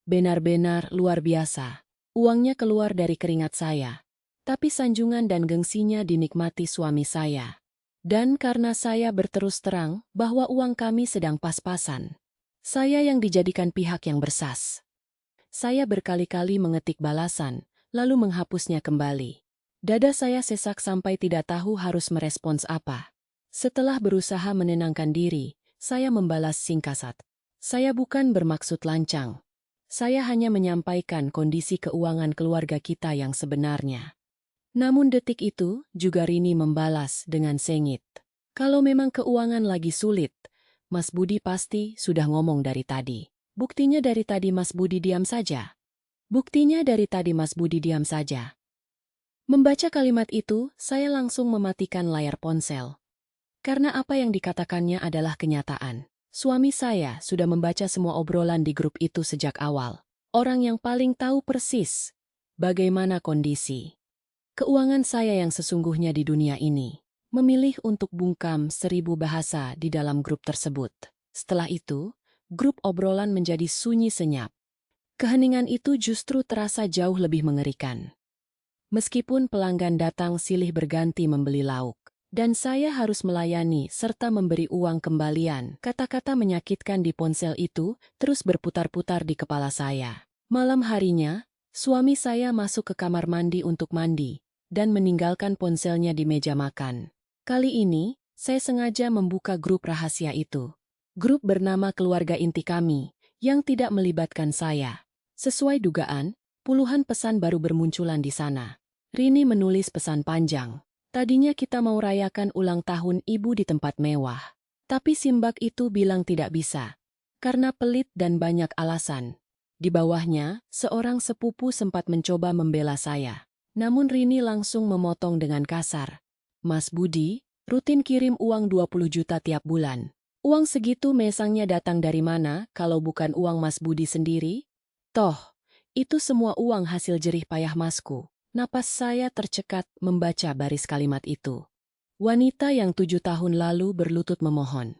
Benar-benar luar biasa. Uangnya keluar dari keringat saya. Tapi sanjungan dan gengsinya dinikmati suami saya. Dan karena saya berterus terang bahwa uang kami sedang pas-pasan. Saya yang dijadikan pihak yang bersas. Saya berkali-kali mengetik balasan, lalu menghapusnya kembali. Dada saya sesak sampai tidak tahu harus merespons apa. Setelah berusaha menenangkan diri, saya membalas singkat. Saya bukan bermaksud lancang. Saya hanya menyampaikan kondisi keuangan keluarga kita yang sebenarnya. Namun detik itu, juga Rini membalas dengan sengit. Kalau memang keuangan lagi sulit, Mas Budi pasti sudah ngomong dari tadi. Buktinya dari tadi Mas Budi diam saja. Buktinya dari tadi Mas Budi diam saja. Membaca kalimat itu, saya langsung mematikan layar ponsel. Karena apa yang dikatakannya adalah kenyataan. Suami saya sudah membaca semua obrolan di grup itu sejak awal. Orang yang paling tahu persis bagaimana kondisi keuangan saya yang sesungguhnya di dunia ini. Memilih untuk bungkam 1000 bahasa di dalam grup tersebut. Setelah itu, grup obrolan menjadi sunyi senyap. Keheningan itu justru terasa jauh lebih mengerikan. Meskipun pelanggan datang silih berganti membeli lauk, dan saya harus melayani serta memberi uang kembalian, kata-kata menyakitkan di ponsel itu terus berputar-putar di kepala saya. Malam harinya, suami saya masuk ke kamar mandi untuk mandi, dan meninggalkan ponselnya di meja makan. Kali ini, saya sengaja membuka grup rahasia itu. Grup bernama Keluarga Inti Kami, yang tidak melibatkan saya. Sesuai dugaan, puluhan pesan baru bermunculan di sana. Rini menulis pesan panjang. Tadinya kita mau rayakan ulang tahun ibu di tempat mewah. Tapi Simbak itu bilang tidak bisa. Karena pelit dan banyak alasan. Di bawahnya, seorang sepupu sempat mencoba membela saya. Namun Rini langsung memotong dengan kasar. Mas Budi, rutin kirim uang 20 juta tiap bulan. Uang segitu mesangnya datang dari mana kalau bukan uang Mas Budi sendiri? Toh, itu semua uang hasil jerih payah Masku. Napas saya tercekat membaca baris kalimat itu. Wanita yang 7 tahun lalu berlutut memohon.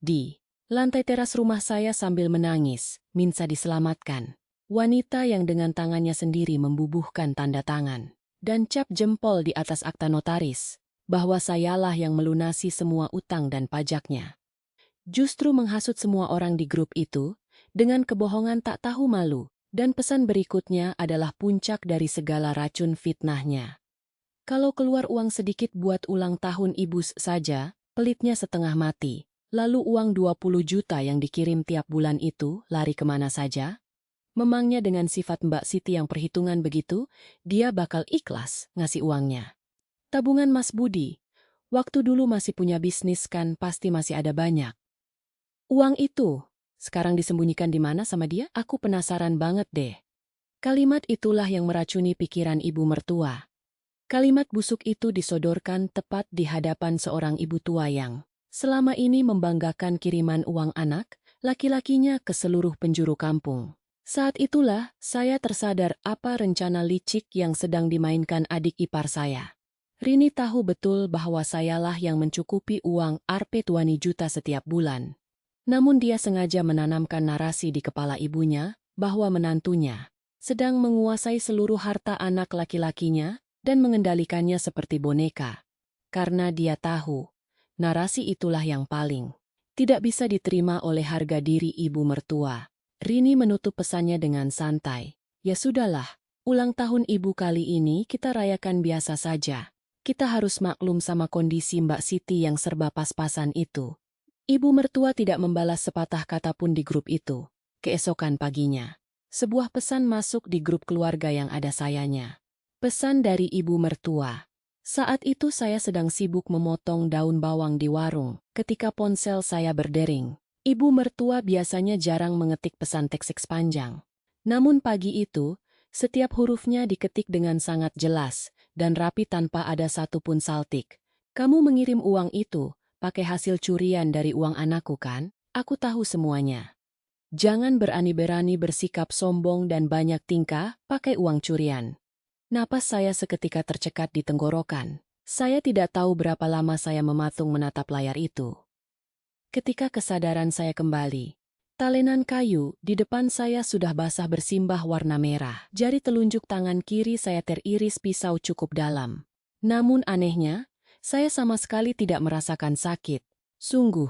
Di lantai teras rumah saya sambil menangis, minta diselamatkan. Wanita yang dengan tangannya sendiri membubuhkan tanda tangan dan cap jempol di atas akta notaris, bahwa sayalah yang melunasi semua utang dan pajaknya. Justru menghasut semua orang di grup itu, dengan kebohongan tak tahu malu, dan pesan berikutnya adalah puncak dari segala racun fitnahnya. Kalau keluar uang sedikit buat ulang tahun ibu saja, pelitnya setengah mati. Lalu uang 20 juta yang dikirim tiap bulan itu lari kemana saja? Memangnya dengan sifat Mbak Siti yang perhitungan begitu, dia bakal ikhlas ngasih uangnya. Tabungan Mas Budi, waktu dulu masih punya bisnis kan pasti masih ada banyak. Uang itu, sekarang disembunyikan di mana sama dia? Aku penasaran banget deh. Kalimat itulah yang meracuni pikiran ibu mertua. Kalimat busuk itu disodorkan tepat di hadapan seorang ibu tua yang selama ini membanggakan kiriman uang anak, laki-lakinya ke seluruh penjuru kampung. Saat itulah, saya tersadar apa rencana licik yang sedang dimainkan adik ipar saya. Rini tahu betul bahwa sayalah yang mencukupi uang Rp20 juta setiap bulan. Namun dia sengaja menanamkan narasi di kepala ibunya, bahwa menantunya sedang menguasai seluruh harta anak laki-lakinya dan mengendalikannya seperti boneka. Karena dia tahu, narasi itulah yang paling tidak bisa diterima oleh harga diri ibu mertua. Rini menutup pesannya dengan santai. Ya sudahlah, ulang tahun ibu kali ini kita rayakan biasa saja. Kita harus maklum sama kondisi Mbak Siti yang serba pas-pasan itu. Ibu mertua tidak membalas sepatah kata pun di grup itu. Keesokan paginya, sebuah pesan masuk di grup keluarga yang ada sayanya. Pesan dari ibu mertua. Saat itu saya sedang sibuk memotong daun bawang di warung, ketika ponsel saya berdering. Ibu mertua biasanya jarang mengetik pesan teks panjang. Namun pagi itu, setiap hurufnya diketik dengan sangat jelas dan rapi tanpa ada satupun saltik. Kamu mengirim uang itu pakai hasil curian dari uang anakku kan? Aku tahu semuanya. Jangan berani-berani bersikap sombong dan banyak tingkah pakai uang curian. Napas saya seketika tercekat di tenggorokan. Saya tidak tahu berapa lama saya mematung menatap layar itu. Ketika kesadaran saya kembali, talenan kayu di depan saya sudah basah bersimbah warna merah. Jari telunjuk tangan kiri saya teriris pisau cukup dalam. Namun anehnya, saya sama sekali tidak merasakan sakit. Sungguh,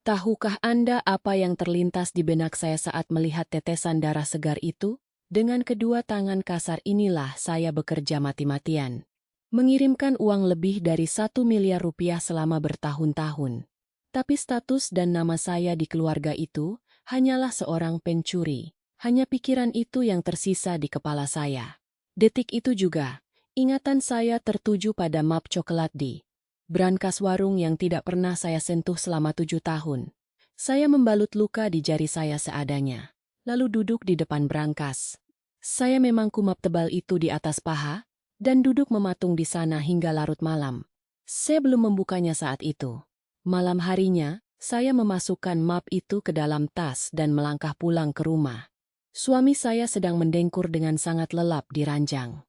Tahukah Anda apa yang terlintas di benak saya saat melihat tetesan darah segar itu? Dengan kedua tangan kasar inilah saya bekerja mati-matian. Mengirimkan uang lebih dari 1 miliar rupiah selama bertahun-tahun. Tapi status dan nama saya di keluarga itu hanyalah seorang pencuri. Hanya pikiran itu yang tersisa di kepala saya. Detik itu juga, ingatan saya tertuju pada map coklat di brankas warung yang tidak pernah saya sentuh selama 7 tahun. Saya membalut luka di jari saya seadanya, lalu duduk di depan brankas. Saya memang kumap tebal itu di atas paha, dan duduk mematung di sana hingga larut malam. Saya belum membukanya saat itu. Malam harinya, saya memasukkan map itu ke dalam tas dan melangkah pulang ke rumah. Suami saya sedang mendengkur dengan sangat lelap di ranjang.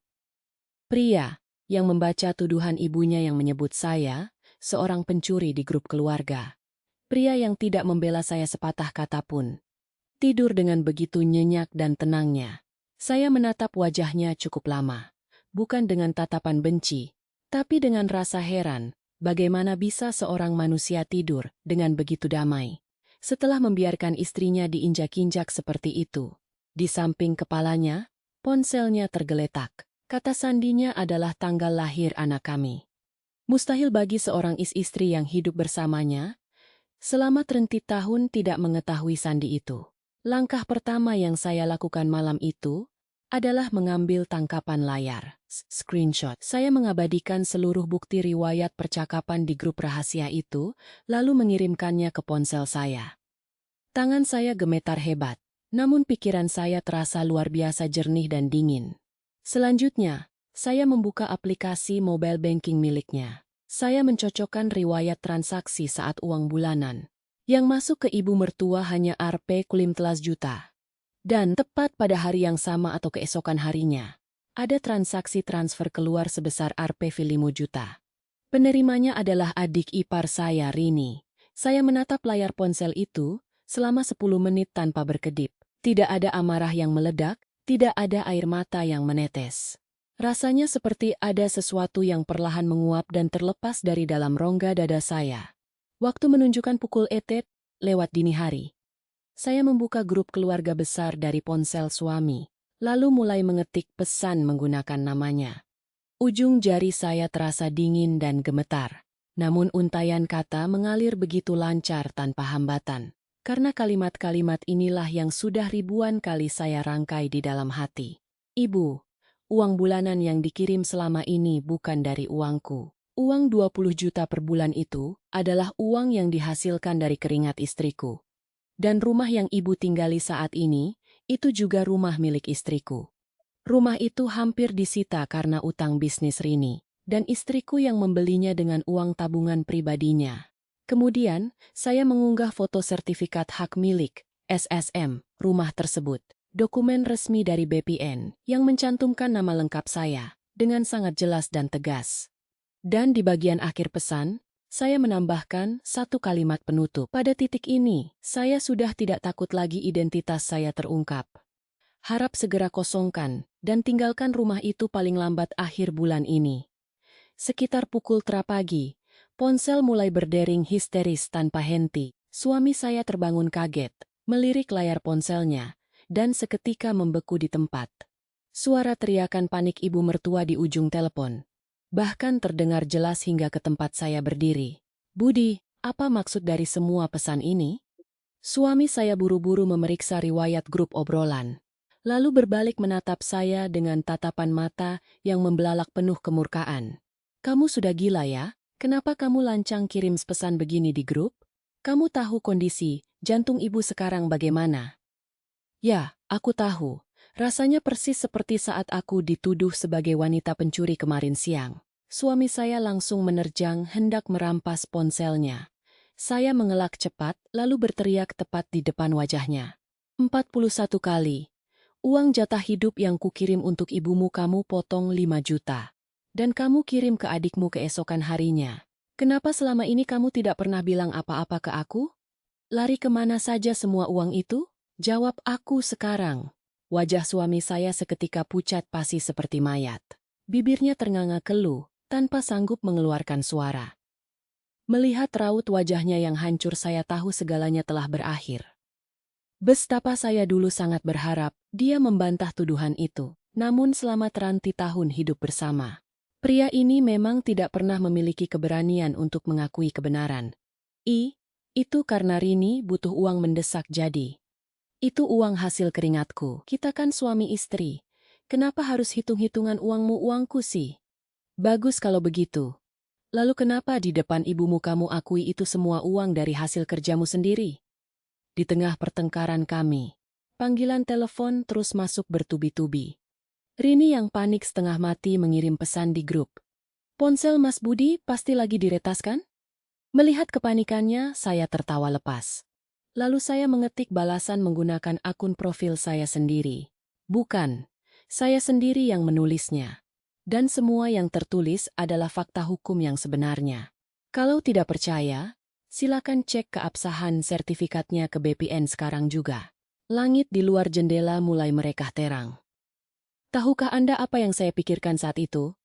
Pria yang membaca tuduhan ibunya yang menyebut saya seorang pencuri di grup keluarga. Pria yang tidak membela saya sepatah kata pun. Tidur dengan begitu nyenyak dan tenangnya. Saya menatap wajahnya cukup lama. Bukan dengan tatapan benci, tapi dengan rasa heran, bagaimana bisa seorang manusia tidur dengan begitu damai. Setelah membiarkan istrinya diinjak-injak seperti itu. Di samping kepalanya, ponselnya tergeletak. Kata sandinya adalah tanggal lahir anak kami. Mustahil bagi seorang istri yang hidup bersamanya selama 30 tahun tidak mengetahui sandi itu. Langkah pertama yang saya lakukan malam itu adalah mengambil tangkapan layar, screenshot. Saya mengabadikan seluruh bukti riwayat percakapan di grup rahasia itu, lalu mengirimkannya ke ponsel saya. Tangan saya gemetar hebat, namun pikiran saya terasa luar biasa jernih dan dingin. Selanjutnya, saya membuka aplikasi mobile banking miliknya. Saya mencocokkan riwayat transaksi saat uang bulanan. Yang masuk ke ibu mertua hanya Rp15 juta. Dan tepat pada hari yang sama atau keesokan harinya, ada transaksi transfer keluar sebesar Rp5 juta. Penerimanya adalah adik ipar saya, Rini. Saya menatap layar ponsel itu selama 10 menit tanpa berkedip. Tidak ada amarah yang meledak, tidak ada air mata yang menetes. Rasanya seperti ada sesuatu yang perlahan menguap dan terlepas dari dalam rongga dada saya. Waktu menunjukkan pukul ET, lewat dini hari. Saya membuka grup keluarga besar dari ponsel suami, lalu mulai mengetik pesan menggunakan namanya. Ujung jari saya terasa dingin dan gemetar, namun untayan kata mengalir begitu lancar tanpa hambatan. Karena kalimat-kalimat inilah yang sudah ribuan kali saya rangkai di dalam hati. Ibu, uang bulanan yang dikirim selama ini bukan dari uangku. Uang 20 juta per bulan itu adalah uang yang dihasilkan dari keringat istriku. Dan rumah yang ibu tinggali saat ini, itu juga rumah milik istriku. Rumah itu hampir disita karena utang bisnis Rini, dan istriku yang membelinya dengan uang tabungan pribadinya. Kemudian, saya mengunggah foto sertifikat hak milik, SSM, rumah tersebut. Dokumen resmi dari BPN yang mencantumkan nama lengkap saya dengan sangat jelas dan tegas. Dan di bagian akhir pesan, saya menambahkan satu kalimat penutup. Pada titik ini, saya sudah tidak takut lagi identitas saya terungkap. Harap segera kosongkan dan tinggalkan rumah itu paling lambat akhir bulan ini. Sekitar pukul 3 pagi, ponsel mulai berdering histeris tanpa henti. Suami saya terbangun kaget, melirik layar ponselnya, dan seketika membeku di tempat. Suara teriakan panik ibu mertua di ujung telepon. Bahkan terdengar jelas hingga ke tempat saya berdiri. Budi, apa maksud dari semua pesan ini? Suami saya buru-buru memeriksa riwayat grup obrolan. Lalu berbalik menatap saya dengan tatapan mata yang membelalak penuh kemurkaan. Kamu sudah gila ya? Kenapa kamu lancang kirim pesan begini di grup? Kamu tahu kondisi jantung ibu sekarang bagaimana? Ya, aku tahu. Rasanya persis seperti saat aku dituduh sebagai wanita pencuri kemarin siang. Suami saya langsung menerjang hendak merampas ponselnya. Saya mengelak cepat lalu berteriak tepat di depan wajahnya. 41 kali. Uang jatah hidup yang kukirim untuk ibumu kamu potong 5 juta. Dan kamu kirim ke adikmu keesokan harinya. Kenapa selama ini kamu tidak pernah bilang apa-apa ke aku? Lari kemana saja semua uang itu? Jawab aku sekarang. Wajah suami saya seketika pucat pasi seperti mayat. Bibirnya ternganga keluh, tanpa sanggup mengeluarkan suara. Melihat raut wajahnya yang hancur, saya tahu segalanya telah berakhir. Betapa saya dulu sangat berharap dia membantah tuduhan itu. Namun selama teranti tahun hidup bersama, pria ini memang tidak pernah memiliki keberanian untuk mengakui kebenaran. Itu karena Rini butuh uang mendesak jadi. Itu uang hasil keringatku. Kita kan suami istri. Kenapa harus hitung-hitungan uangmu-uangku sih? Bagus kalau begitu. Lalu kenapa di depan ibumu kamu akui itu semua uang dari hasil kerjamu sendiri? Di tengah pertengkaran kami, panggilan telepon terus masuk bertubi-tubi. Rini yang panik setengah mati mengirim pesan di grup. Ponsel Mas Budi pasti lagi diretas kan? Melihat kepanikannya, saya tertawa lepas. Lalu saya mengetik balasan menggunakan akun profil saya sendiri. Bukan, saya sendiri yang menulisnya. Dan semua yang tertulis adalah fakta hukum yang sebenarnya. Kalau tidak percaya, silakan cek keabsahan sertifikatnya ke BPN sekarang juga. Langit di luar jendela mulai merekah terang. Tahukah Anda apa yang saya pikirkan saat itu?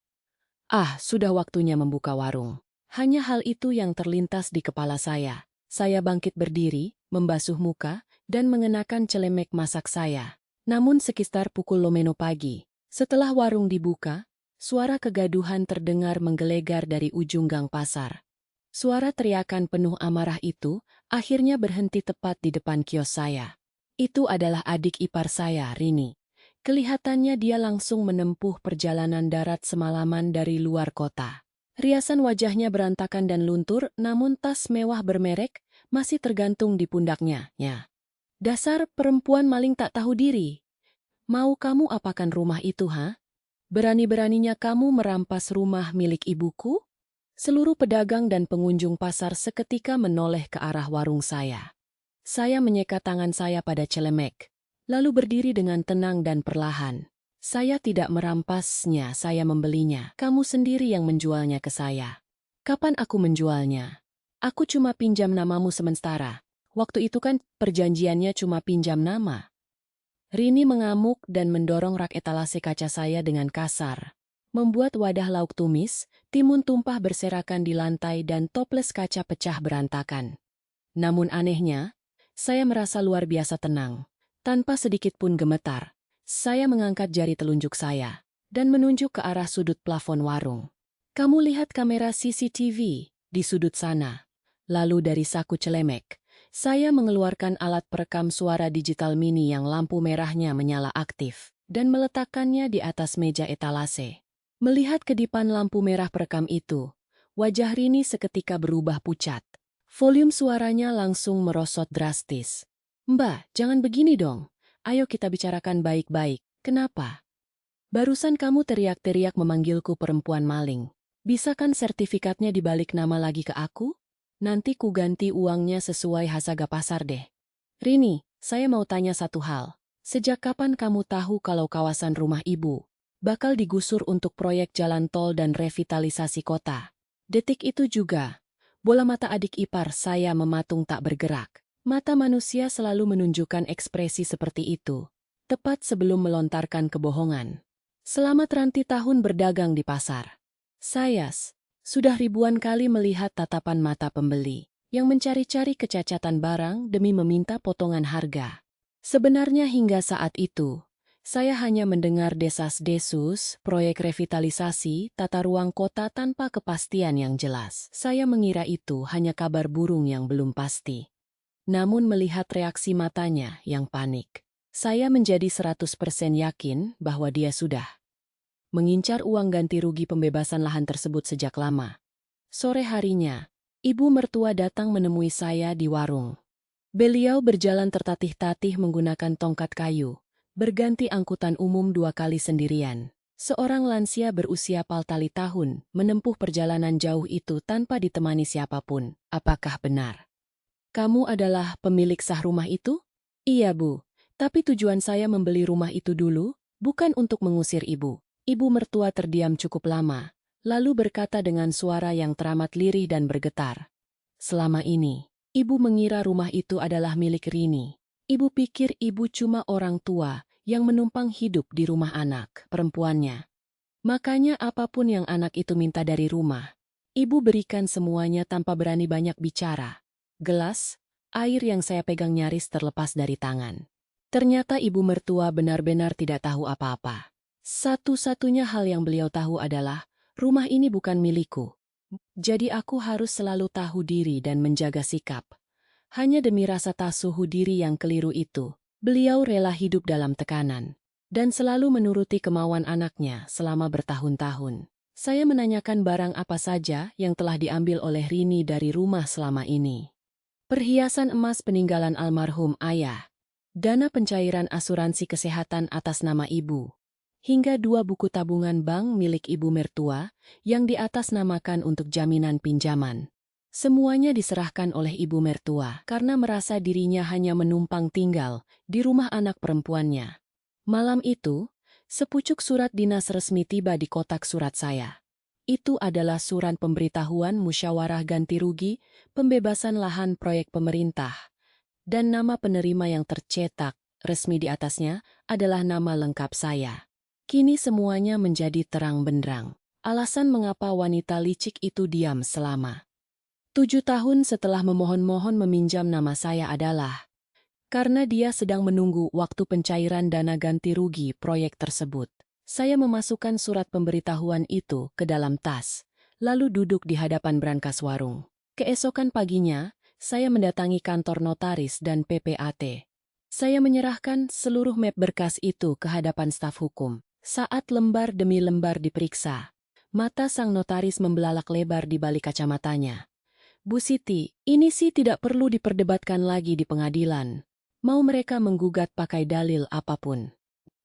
Sudah waktunya membuka warung. Hanya hal itu yang terlintas di kepala saya. Saya bangkit berdiri, membasuh muka, dan mengenakan celemek masak saya. Namun sekitar pukul 5 pagi, setelah warung dibuka, suara kegaduhan terdengar menggelegar dari ujung gang pasar. Suara teriakan penuh amarah itu akhirnya berhenti tepat di depan kios saya. Itu adalah adik ipar saya, Rini. Kelihatannya dia langsung menempuh perjalanan darat semalaman dari luar kota. Riasan wajahnya berantakan dan luntur, namun tas mewah bermerek masih tergantung di pundaknya. Dasar perempuan maling tak tahu diri. Mau kamu apakan rumah itu, ha? Berani-beraninya kamu merampas rumah milik ibuku? Seluruh pedagang dan pengunjung pasar seketika menoleh ke arah warung saya. Saya menyeka tangan saya pada celemek, lalu berdiri dengan tenang dan perlahan. Saya tidak merampasnya, saya membelinya. Kamu sendiri yang menjualnya ke saya. Kapan aku menjualnya? Aku cuma pinjam namamu sementara. Waktu itu kan perjanjiannya cuma pinjam nama. Rini mengamuk dan mendorong rak etalase kaca saya dengan kasar. Membuat wadah lauk tumis, timun tumpah berserakan di lantai dan toples kaca pecah berantakan. Namun anehnya, saya merasa luar biasa tenang. Tanpa sedikit pun gemetar, saya mengangkat jari telunjuk saya dan menunjuk ke arah sudut plafon warung. Kamu lihat kamera CCTV di sudut sana. Lalu dari saku celemek, saya mengeluarkan alat perekam suara digital mini yang lampu merahnya menyala aktif dan meletakkannya di atas meja etalase. Melihat kedipan lampu merah perekam itu, wajah Rini seketika berubah pucat. Volume suaranya langsung merosot drastis. Mbak, jangan begini dong. Ayo kita bicarakan baik-baik. Kenapa? Barusan kamu teriak-teriak memanggilku perempuan maling. Bisa kan sertifikatnya dibalik nama lagi ke aku? Nanti ku ganti uangnya sesuai harga pasar deh. Rini, saya mau tanya satu hal. Sejak kapan kamu tahu kalau kawasan rumah ibu bakal digusur untuk proyek jalan tol dan revitalisasi kota? Detik itu juga, bola mata adik ipar saya mematung tak bergerak. Mata manusia selalu menunjukkan ekspresi seperti itu, tepat sebelum melontarkan kebohongan. Selama teranti tahun berdagang di pasar, saya sudah ribuan kali melihat tatapan mata pembeli yang mencari-cari kecacatan barang demi meminta potongan harga. Sebenarnya hingga saat itu, saya hanya mendengar desas-desus, proyek revitalisasi, tata ruang kota tanpa kepastian yang jelas. Saya mengira itu hanya kabar burung yang belum pasti. Namun melihat reaksi matanya yang panik, saya menjadi 100% yakin bahwa dia sudah mengincar uang ganti rugi pembebasan lahan tersebut sejak lama. Sore harinya, ibu mertua datang menemui saya di warung. Beliau berjalan tertatih-tatih menggunakan tongkat kayu, berganti angkutan umum 2 kali sendirian. Seorang lansia berusia paltali tahun menempuh perjalanan jauh itu tanpa ditemani siapapun. Apakah benar? Kamu adalah pemilik sah rumah itu? Iya, Bu. Tapi tujuan saya membeli rumah itu dulu, bukan untuk mengusir ibu. Ibu mertua terdiam cukup lama, lalu berkata dengan suara yang teramat lirih dan bergetar. Selama ini, ibu mengira rumah itu adalah milik Rini. Ibu pikir ibu cuma orang tua yang menumpang hidup di rumah anak perempuannya. Makanya apapun yang anak itu minta dari rumah, Ibu berikan semuanya tanpa berani banyak bicara. Gelas, air yang saya pegang nyaris terlepas dari tangan. Ternyata ibu mertua benar-benar tidak tahu apa-apa. Satu-satunya hal yang beliau tahu adalah, rumah ini bukan milikku. Jadi aku harus selalu tahu diri dan menjaga sikap. Hanya demi rasa tasuhu diri yang keliru itu, beliau rela hidup dalam tekanan. Dan selalu menuruti kemauan anaknya selama bertahun-tahun. Saya menanyakan barang apa saja yang telah diambil oleh Rini dari rumah selama ini. Perhiasan emas peninggalan almarhum ayah, dana pencairan asuransi kesehatan atas nama ibu, hingga 2 buku tabungan bank milik ibu mertua yang diatasnamakan untuk jaminan pinjaman. Semuanya diserahkan oleh ibu mertua karena merasa dirinya hanya menumpang tinggal di rumah anak perempuannya. Malam itu, sepucuk surat dinas resmi tiba di kotak surat saya. Itu adalah surat pemberitahuan musyawarah ganti rugi, pembebasan lahan proyek pemerintah, dan nama penerima yang tercetak resmi di atasnya adalah nama lengkap saya. Kini semuanya menjadi terang benderang. Alasan mengapa wanita licik itu diam selama 7 tahun setelah memohon-mohon meminjam nama saya adalah karena dia sedang menunggu waktu pencairan dana ganti rugi proyek tersebut. Saya memasukkan surat pemberitahuan itu ke dalam tas, lalu duduk di hadapan brankas warung. Keesokan paginya, saya mendatangi kantor notaris dan PPAT. Saya menyerahkan seluruh map berkas itu ke hadapan staf hukum. Saat lembar demi lembar diperiksa, mata sang notaris membelalak lebar di balik kacamatanya. Bu Siti, ini sih tidak perlu diperdebatkan lagi di pengadilan. Mau mereka menggugat pakai dalil apapun.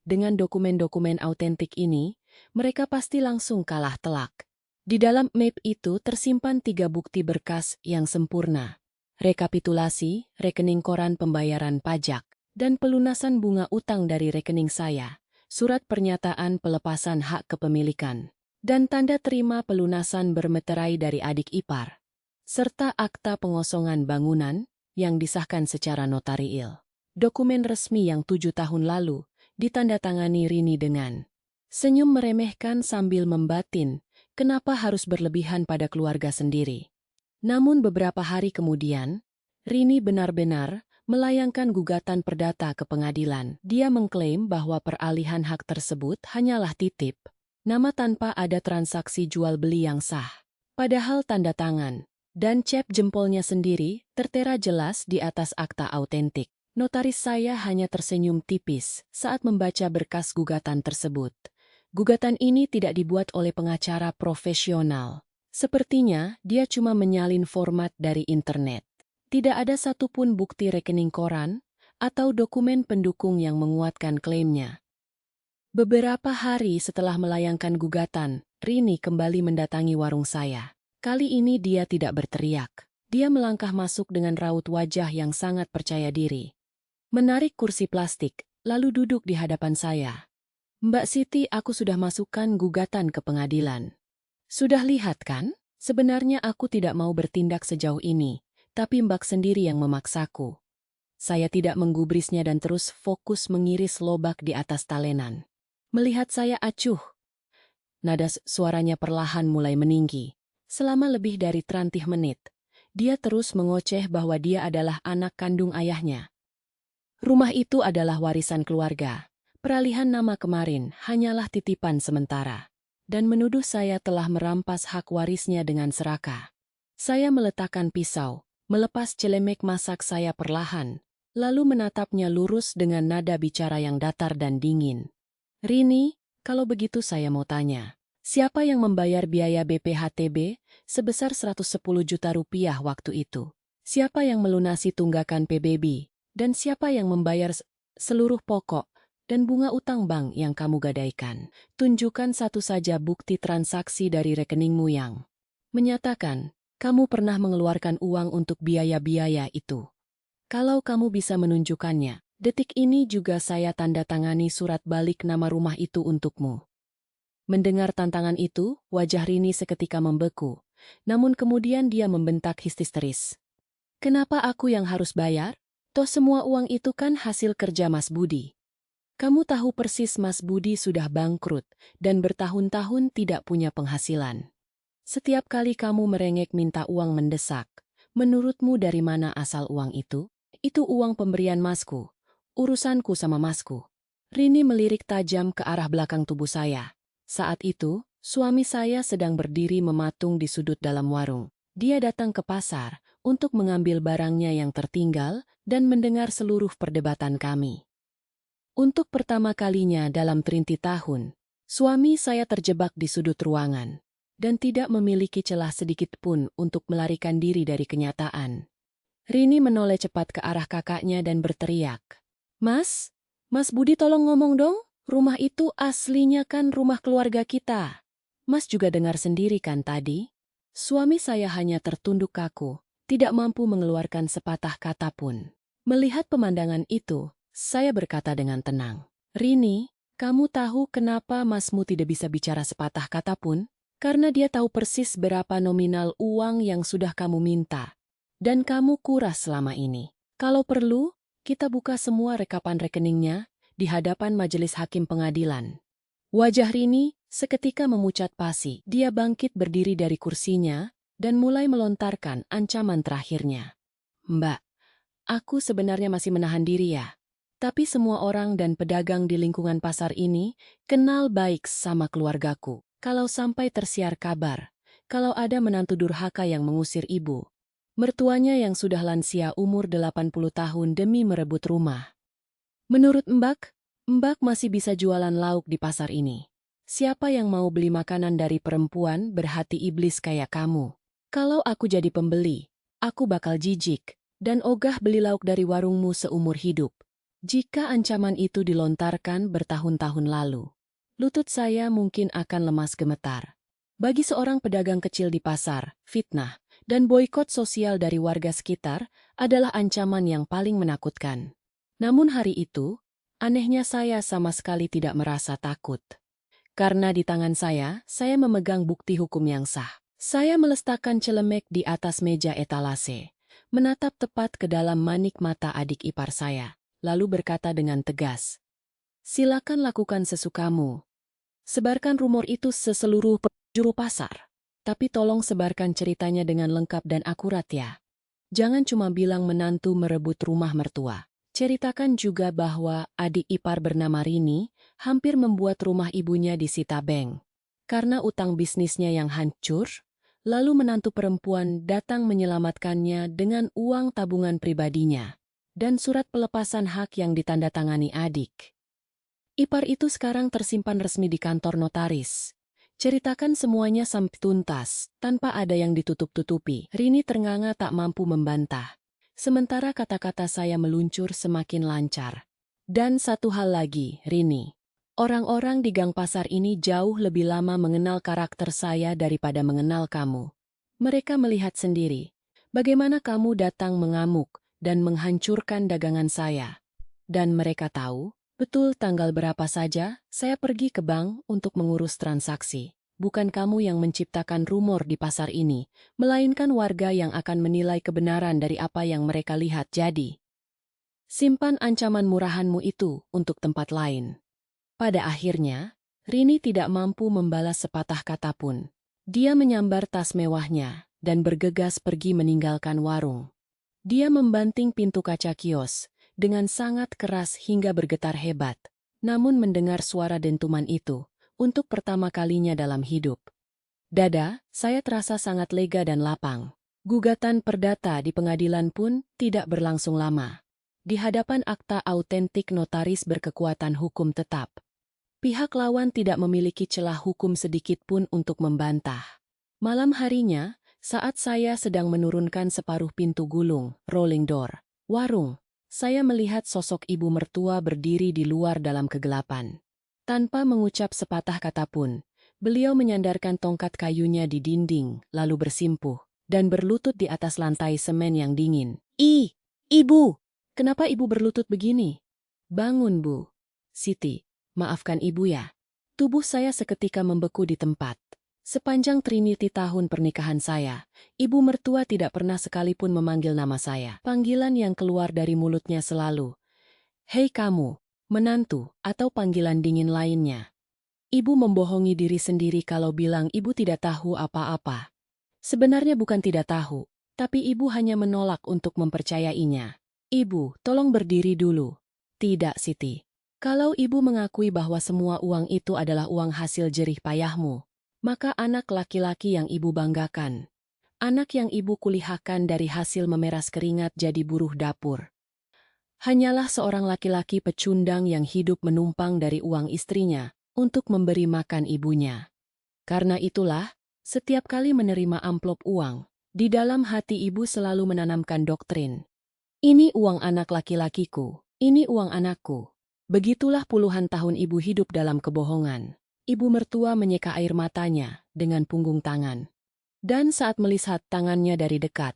Dengan dokumen-dokumen autentik ini, mereka pasti langsung kalah telak. Di dalam map itu tersimpan 3 bukti berkas yang sempurna. Rekapitulasi, rekening koran pembayaran pajak, dan pelunasan bunga utang dari rekening saya, surat pernyataan pelepasan hak kepemilikan, dan tanda terima pelunasan bermeterai dari adik ipar, serta akta pengosongan bangunan yang disahkan secara notariil. Dokumen resmi yang 7 tahun lalu ditandatangani Rini dengan senyum meremehkan sambil membatin, kenapa harus berlebihan pada keluarga sendiri. Namun beberapa hari kemudian, Rini benar-benar melayangkan gugatan perdata ke pengadilan. Dia mengklaim bahwa peralihan hak tersebut hanyalah titip, nama tanpa ada transaksi jual beli yang sah. Padahal tanda tangan dan cep jempolnya sendiri tertera jelas di atas akta autentik. Notaris saya hanya tersenyum tipis saat membaca berkas gugatan tersebut. Gugatan ini tidak dibuat oleh pengacara profesional. Sepertinya dia cuma menyalin format dari internet. Tidak ada satupun bukti rekening koran atau dokumen pendukung yang menguatkan klaimnya. Beberapa hari setelah melayangkan gugatan, Rini kembali mendatangi warung saya. Kali ini dia tidak berteriak. Dia melangkah masuk dengan raut wajah yang sangat percaya diri. Menarik kursi plastik, lalu duduk di hadapan saya. Mbak Siti, aku sudah masukkan gugatan ke pengadilan. Sudah lihat kan? Sebenarnya aku tidak mau bertindak sejauh ini, tapi Mbak sendiri yang memaksaku. Saya tidak menggubrisnya dan terus fokus mengiris lobak di atas talenan. Melihat saya acuh, nada suaranya perlahan mulai meninggi. Selama lebih dari 30 menit, dia terus mengoceh bahwa dia adalah anak kandung ayahnya. Rumah itu adalah warisan keluarga. Peralihan nama kemarin hanyalah titipan sementara. Dan menuduh saya telah merampas hak warisnya dengan serakah. Saya meletakkan pisau, melepas celemek masak saya perlahan, lalu menatapnya lurus dengan nada bicara yang datar dan dingin. Rini, kalau begitu saya mau tanya, siapa yang membayar biaya BPHTB sebesar 110 juta rupiah waktu itu? Siapa yang melunasi tunggakan PBB? Dan siapa yang membayar seluruh pokok dan bunga utang bank yang kamu gadaikan? Tunjukkan satu saja bukti transaksi dari rekeningmu yang menyatakan kamu pernah mengeluarkan uang untuk biaya-biaya itu. Kalau kamu bisa menunjukkannya, detik ini juga saya tanda tangani surat balik nama rumah itu untukmu. Mendengar tantangan itu, wajah Rini seketika membeku, namun kemudian dia membentak histeris. Kenapa aku yang harus bayar? Toh semua uang itu kan hasil kerja Mas Budi. Kamu tahu persis Mas Budi sudah bangkrut dan bertahun-tahun tidak punya penghasilan. Setiap kali kamu merengek minta uang mendesak, menurutmu dari mana asal uang itu? Itu uang pemberian masku, urusanku sama masku. Rini melirik tajam ke arah belakang tubuh saya. Saat itu, suami saya sedang berdiri mematung di sudut dalam warung. Dia datang ke pasar untuk mengambil barangnya yang tertinggal dan mendengar seluruh perdebatan kami. Untuk pertama kalinya dalam 30 tahun, suami saya terjebak di sudut ruangan dan tidak memiliki celah sedikit pun untuk melarikan diri dari kenyataan. Rini menoleh cepat ke arah kakaknya dan berteriak, "Mas, Mas Budi tolong ngomong dong, rumah itu aslinya kan rumah keluarga kita. Mas juga dengar sendiri kan tadi?" Suami saya hanya tertunduk kaku, tidak mampu mengeluarkan sepatah kata pun. Melihat pemandangan itu, saya berkata dengan tenang, "Rini, kamu tahu kenapa Masmu tidak bisa bicara sepatah kata pun? Karena dia tahu persis berapa nominal uang yang sudah kamu minta. Dan kamu kuras selama ini. Kalau perlu, kita buka semua rekapan rekeningnya di hadapan majelis hakim pengadilan." Wajah Rini seketika memucat pasi. Dia bangkit berdiri dari kursinya dan mulai melontarkan ancaman terakhirnya. "Mbak, aku sebenarnya masih menahan diri ya. Tapi semua orang dan pedagang di lingkungan pasar ini kenal baik sama keluargaku. Kalau sampai tersiar kabar, kalau ada menantu durhaka yang mengusir ibu, mertuanya yang sudah lansia umur 80 tahun demi merebut rumah. Menurut Mbak, Mbak masih bisa jualan lauk di pasar ini. Siapa yang mau beli makanan dari perempuan berhati iblis kayak kamu? Kalau aku jadi pembeli, aku bakal jijik dan ogah beli lauk dari warungmu seumur hidup." Jika ancaman itu dilontarkan bertahun-tahun lalu, lutut saya mungkin akan lemas gemetar. Bagi seorang pedagang kecil di pasar, fitnah dan boikot sosial dari warga sekitar adalah ancaman yang paling menakutkan. Namun hari itu, anehnya saya sama sekali tidak merasa takut. Karena di tangan saya memegang bukti hukum yang sah. Saya meletakkan celemek di atas meja etalase, menatap tepat ke dalam manik mata adik ipar saya, lalu berkata dengan tegas, "Silakan lakukan sesukamu. Sebarkan rumor itu seseluruh penjuru pasar. Tapi tolong sebarkan ceritanya dengan lengkap dan akurat ya. Jangan cuma bilang menantu merebut rumah mertua. Ceritakan juga bahwa adik ipar bernama Rini hampir membuat rumah ibunya disita bank. Karena utang bisnisnya yang hancur, lalu menantu perempuan datang menyelamatkannya dengan uang tabungan pribadinya dan surat pelepasan hak yang ditandatangani adik ipar itu sekarang tersimpan resmi di kantor notaris. Ceritakan semuanya sampai tuntas, tanpa ada yang ditutup-tutupi." Rini ternganga tak mampu membantah. Sementara kata-kata saya meluncur semakin lancar. "Dan satu hal lagi, Rini. Orang-orang di gang pasar ini jauh lebih lama mengenal karakter saya daripada mengenal kamu. Mereka melihat sendiri bagaimana kamu datang mengamuk dan menghancurkan dagangan saya. Dan mereka tahu betul tanggal berapa saja saya pergi ke bank untuk mengurus transaksi. Bukan kamu yang menciptakan rumor di pasar ini, melainkan warga yang akan menilai kebenaran dari apa yang mereka lihat. Jadi, simpan ancaman murahanmu itu untuk tempat lain." Pada akhirnya, Rini tidak mampu membalas sepatah kata pun. Dia menyambar tas mewahnya dan bergegas pergi meninggalkan warung. Dia membanting pintu kaca kios dengan sangat keras hingga bergetar hebat. Namun mendengar suara dentuman itu, untuk pertama kalinya dalam hidup, dada saya terasa sangat lega dan lapang. Gugatan perdata di pengadilan pun tidak berlangsung lama. Di hadapan akta autentik notaris berkekuatan hukum tetap, pihak lawan tidak memiliki celah hukum sedikit pun untuk membantah. Malam harinya, saat saya sedang menurunkan separuh pintu gulung, rolling door, warung, saya melihat sosok ibu mertua berdiri di luar dalam kegelapan. Tanpa mengucap sepatah kata pun, beliau menyandarkan tongkat kayunya di dinding, lalu bersimpuh, dan berlutut di atas lantai semen yang dingin. Ibu! Kenapa ibu berlutut begini?" "Bangun, Bu. Siti, maafkan ibu ya." Tubuh saya seketika membeku di tempat. Sepanjang Trinity tahun pernikahan saya, ibu mertua tidak pernah sekalipun memanggil nama saya. Panggilan yang keluar dari mulutnya selalu, "Hei kamu, menantu," atau panggilan dingin lainnya. Ibu membohongi diri sendiri kalau bilang ibu tidak tahu apa-apa. Sebenarnya bukan tidak tahu, tapi ibu hanya menolak untuk mempercayainya. Ibu, tolong berdiri dulu. Tidak, Siti. Kalau ibu mengakui bahwa semua uang itu adalah uang hasil jerih payahmu, maka anak laki-laki yang ibu banggakan, anak yang ibu kuliahkan dari hasil memeras keringat jadi buruh dapur, hanyalah seorang laki-laki pecundang yang hidup menumpang dari uang istrinya untuk memberi makan ibunya. Karena itulah, setiap kali menerima amplop uang, di dalam hati ibu selalu menanamkan doktrin. Ini uang anak laki-lakiku, ini uang anakku. Begitulah puluhan tahun ibu hidup dalam kebohongan. Ibu mertua menyeka air matanya dengan punggung tangan. Dan saat melihat tangannya dari dekat,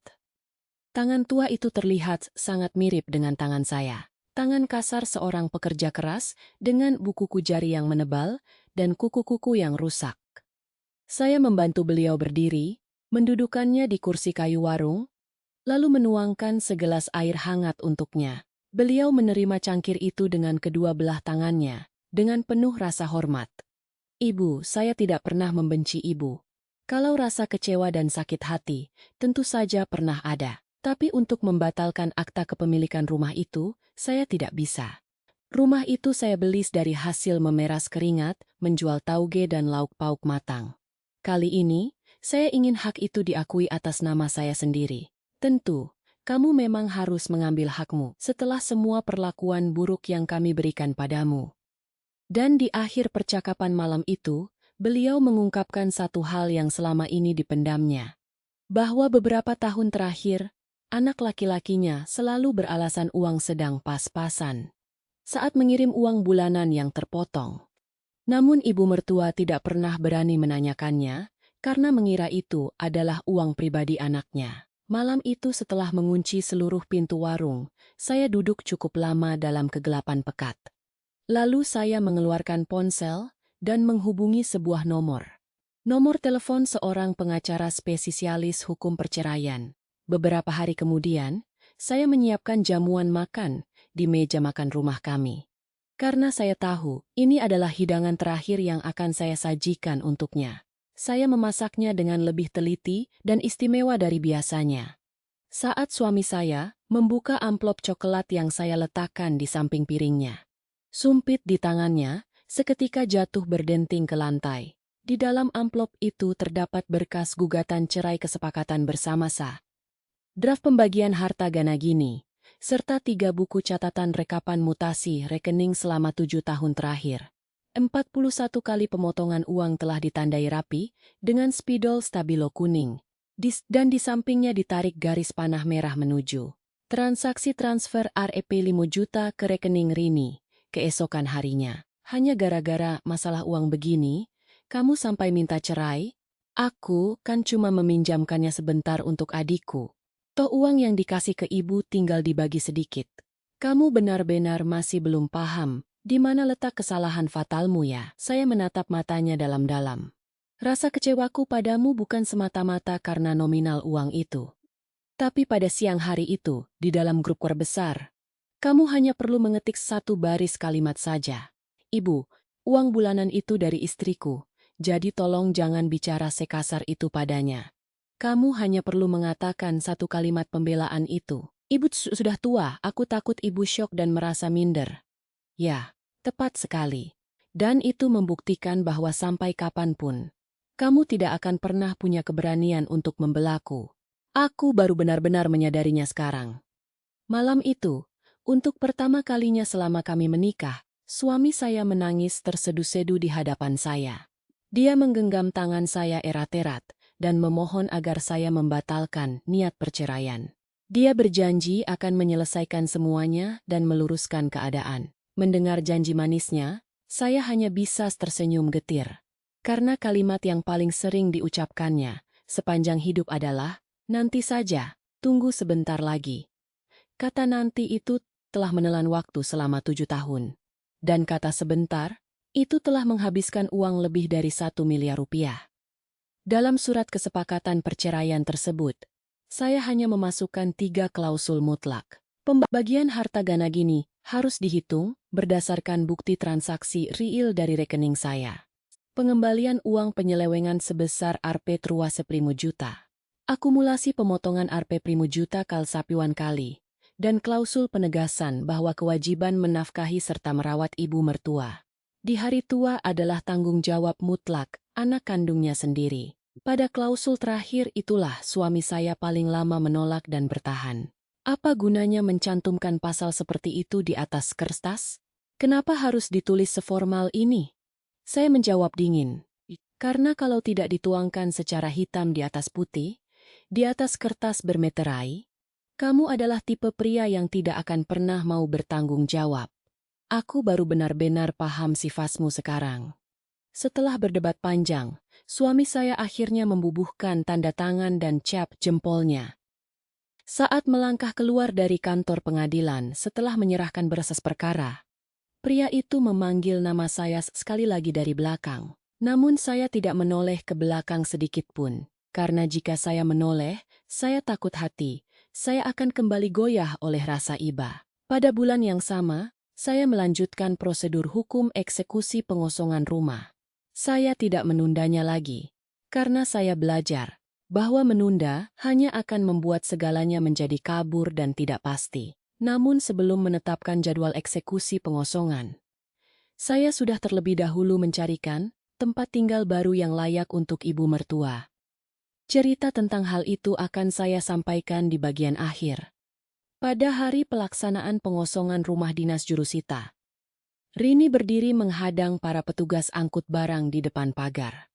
tangan tua itu terlihat sangat mirip dengan tangan saya. Tangan kasar seorang pekerja keras dengan buku jari yang menebal dan kuku-kuku yang rusak. Saya membantu beliau berdiri, mendudukannya di kursi kayu warung, lalu menuangkan segelas air hangat untuknya. Beliau menerima cangkir itu dengan kedua belah tangannya, dengan penuh rasa hormat. Ibu, saya tidak pernah membenci ibu. Kalau rasa kecewa dan sakit hati, tentu saja pernah ada. Tapi untuk membatalkan akta kepemilikan rumah itu, saya tidak bisa. Rumah itu saya beli dari hasil memeras keringat, menjual tauge dan lauk pauk matang. Kali ini, saya ingin hak itu diakui atas nama saya sendiri. Tentu, kamu memang harus mengambil hakmu setelah semua perlakuan buruk yang kami berikan padamu. Dan di akhir percakapan malam itu, beliau mengungkapkan satu hal yang selama ini dipendamnya. Bahwa beberapa tahun terakhir, anak laki-lakinya selalu beralasan uang sedang pas-pasan saat mengirim uang bulanan yang terpotong. Namun ibu mertua tidak pernah berani menanyakannya, karena mengira itu adalah uang pribadi anaknya. Malam itu setelah mengunci seluruh pintu warung, saya duduk cukup lama dalam kegelapan pekat. Lalu saya mengeluarkan ponsel dan menghubungi sebuah nomor. Nomor telepon seorang pengacara spesialis hukum perceraian. Beberapa hari kemudian, saya menyiapkan jamuan makan di meja makan rumah kami. Karena saya tahu, ini adalah hidangan terakhir yang akan saya sajikan untuknya. Saya memasaknya dengan lebih teliti dan istimewa dari biasanya. Saat suami saya membuka amplop coklat yang saya letakkan di samping piringnya, sumpit di tangannya, seketika jatuh berdenting ke lantai. Di dalam amplop itu terdapat berkas gugatan cerai kesepakatan bersama sah, draft pembagian harta Ganagini, serta 3 buku catatan rekapan mutasi rekening selama 7 tahun terakhir. 41 kali pemotongan uang telah ditandai rapi dengan spidol stabilo kuning. Dan di sampingnya ditarik garis panah merah menuju transaksi transfer Rp 5 juta ke rekening Rini keesokan harinya. Hanya gara-gara masalah uang begini, kamu sampai minta cerai? Aku kan cuma meminjamkannya sebentar untuk adikku. Toh uang yang dikasih ke ibu tinggal dibagi sedikit. Kamu benar-benar masih belum paham di mana letak kesalahan fatalmu ya. Saya menatap matanya dalam-dalam. Rasa kecewaku padamu bukan semata-mata karena nominal uang itu. Tapi pada siang hari itu, di dalam grup keluarga besar, kamu hanya perlu mengetik satu baris kalimat saja. Ibu, uang bulanan itu dari istriku, jadi tolong jangan bicara sekasar itu padanya. Kamu hanya perlu mengatakan satu kalimat pembelaan itu. Ibu sudah tua, aku takut ibu syok dan merasa minder. Ya, tepat sekali. Dan itu membuktikan bahwa sampai kapanpun, kamu tidak akan pernah punya keberanian untuk membelaku. Aku baru benar-benar menyadarinya sekarang. Malam itu, untuk pertama kalinya selama kami menikah, suami saya menangis tersedu-sedu di hadapan saya. Dia menggenggam tangan saya erat-erat dan memohon agar saya membatalkan niat perceraian. Dia berjanji akan menyelesaikan semuanya dan meluruskan keadaan. Mendengar janji manisnya, saya hanya bisa tersenyum getir. Karena kalimat yang paling sering diucapkannya sepanjang hidup adalah, nanti saja, tunggu sebentar lagi. Kata nanti itu telah menelan waktu selama 7 tahun. Dan kata sebentar, itu telah menghabiskan uang lebih dari 1 miliar rupiah. Dalam surat kesepakatan perceraian tersebut, saya hanya memasukkan 3 klausul mutlak. Pembagian harta Ganagini harus dihitung berdasarkan bukti transaksi real dari rekening saya. Pengembalian uang penyelewengan sebesar Rp 10 juta. Akumulasi pemotongan Rp 10 juta kal sapiwan kali. Dan klausul penegasan bahwa kewajiban menafkahi serta merawat ibu mertua di hari tua adalah tanggung jawab mutlak anak kandungnya sendiri. Pada klausul terakhir itulah suami saya paling lama menolak dan bertahan. Apa gunanya mencantumkan pasal seperti itu di atas kertas? Kenapa harus ditulis seformal ini? Saya menjawab dingin. Karena kalau tidak dituangkan secara hitam di atas putih, di atas kertas bermeterai, kamu adalah tipe pria yang tidak akan pernah mau bertanggung jawab. Aku baru benar-benar paham sifatmu sekarang. Setelah berdebat panjang, suami saya akhirnya membubuhkan tanda tangan dan cap jempolnya. Saat melangkah keluar dari kantor pengadilan setelah menyerahkan berkas perkara, pria itu memanggil nama saya sekali lagi dari belakang. Namun saya tidak menoleh ke belakang sedikit pun, karena jika saya menoleh, saya takut hati, saya akan kembali goyah oleh rasa iba. Pada bulan yang sama, saya melanjutkan prosedur hukum eksekusi pengosongan rumah. Saya tidak menundanya lagi, karena saya belajar bahwa menunda hanya akan membuat segalanya menjadi kabur dan tidak pasti. Namun sebelum menetapkan jadwal eksekusi pengosongan, saya sudah terlebih dahulu mencarikan tempat tinggal baru yang layak untuk ibu mertua. Cerita tentang hal itu akan saya sampaikan di bagian akhir. Pada hari pelaksanaan pengosongan rumah dinas jurusita, Rini berdiri menghadang para petugas angkut barang di depan pagar.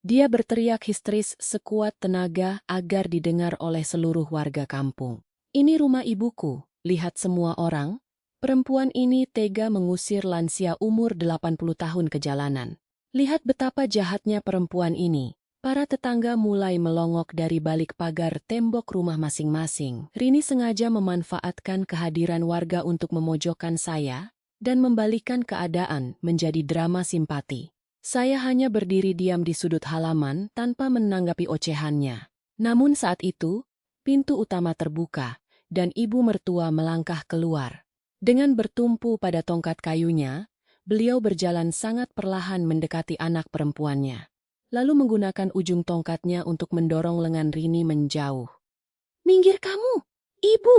Dia berteriak histeris sekuat tenaga agar didengar oleh seluruh warga kampung. "Ini rumah ibuku, lihat semua orang." Perempuan ini tega mengusir lansia umur 80 tahun ke jalanan. Lihat betapa jahatnya perempuan ini. Para tetangga mulai melongok dari balik pagar tembok rumah masing-masing. Rini sengaja memanfaatkan kehadiran warga untuk memojokkan saya dan membalikan keadaan menjadi drama simpati. Saya hanya berdiri diam di sudut halaman tanpa menanggapi ocehannya. Namun saat itu, pintu utama terbuka, dan ibu mertua melangkah keluar. Dengan bertumpu pada tongkat kayunya, beliau berjalan sangat perlahan mendekati anak perempuannya. Lalu menggunakan ujung tongkatnya untuk mendorong lengan Rini menjauh. "Minggir kamu! Ibu!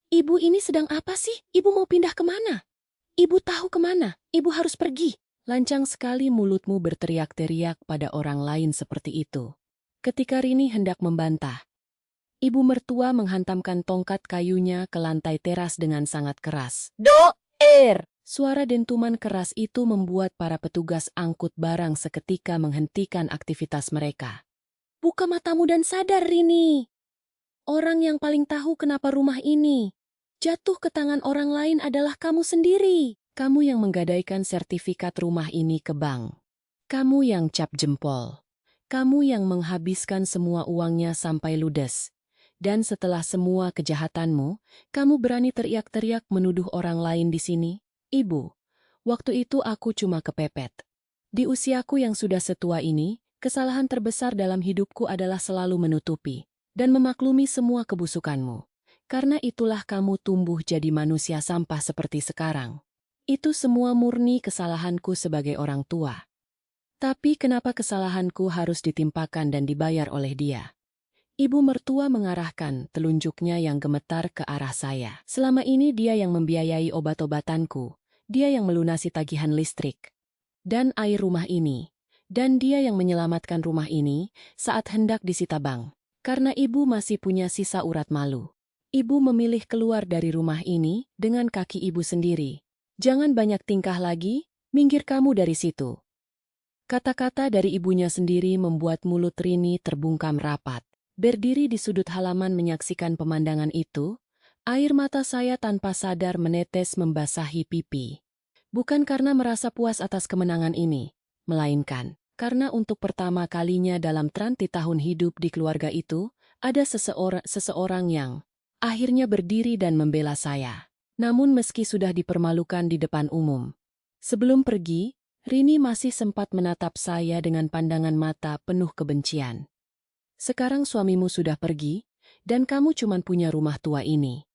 Ibu ini sedang apa sih? Ibu mau pindah kemana? Ibu tahu kemana? Ibu harus pergi." Lancang sekali mulutmu berteriak-teriak pada orang lain seperti itu. Ketika Rini hendak membantah, ibu mertua menghantamkan tongkat kayunya ke lantai teras dengan sangat keras. "Doer!" Suara dentuman keras itu membuat para petugas angkut barang seketika menghentikan aktivitas mereka. "Buka matamu dan sadar, Rini. Orang yang paling tahu kenapa rumah ini jatuh ke tangan orang lain adalah kamu sendiri. Kamu yang menggadaikan sertifikat rumah ini ke bank. Kamu yang cap jempol. Kamu yang menghabiskan semua uangnya sampai ludes. Dan setelah semua kejahatanmu, kamu berani teriak-teriak menuduh orang lain di sini? Ibu, waktu itu aku cuma kepepet. Di usiaku yang sudah setua ini, kesalahan terbesar dalam hidupku adalah selalu menutupi dan memaklumi semua kebusukanmu. Karena itulah kamu tumbuh jadi manusia sampah seperti sekarang. Itu semua murni kesalahanku sebagai orang tua. Tapi kenapa kesalahanku harus ditimpakan dan dibayar oleh dia?" Ibu mertua mengarahkan telunjuknya yang gemetar ke arah saya. "Selama ini dia yang membiayai obat-obatanku, dia yang melunasi tagihan listrik dan air rumah ini, dan dia yang menyelamatkan rumah ini saat hendak disita bank. Karena ibu masih punya sisa urat malu, ibu memilih keluar dari rumah ini dengan kaki ibu sendiri. Jangan banyak tingkah lagi, minggir kamu dari situ." Kata-kata dari ibunya sendiri membuat mulut Rini terbungkam rapat. Berdiri di sudut halaman menyaksikan pemandangan itu, air mata saya tanpa sadar menetes membasahi pipi. Bukan karena merasa puas atas kemenangan ini, melainkan karena untuk pertama kalinya dalam 30 tahun hidup di keluarga itu, ada seseorang yang akhirnya berdiri dan membela saya. Namun meski sudah dipermalukan di depan umum, sebelum pergi, Rini masih sempat menatap saya dengan pandangan mata penuh kebencian. "Sekarang suamimu sudah pergi, dan kamu cuma punya rumah tua ini.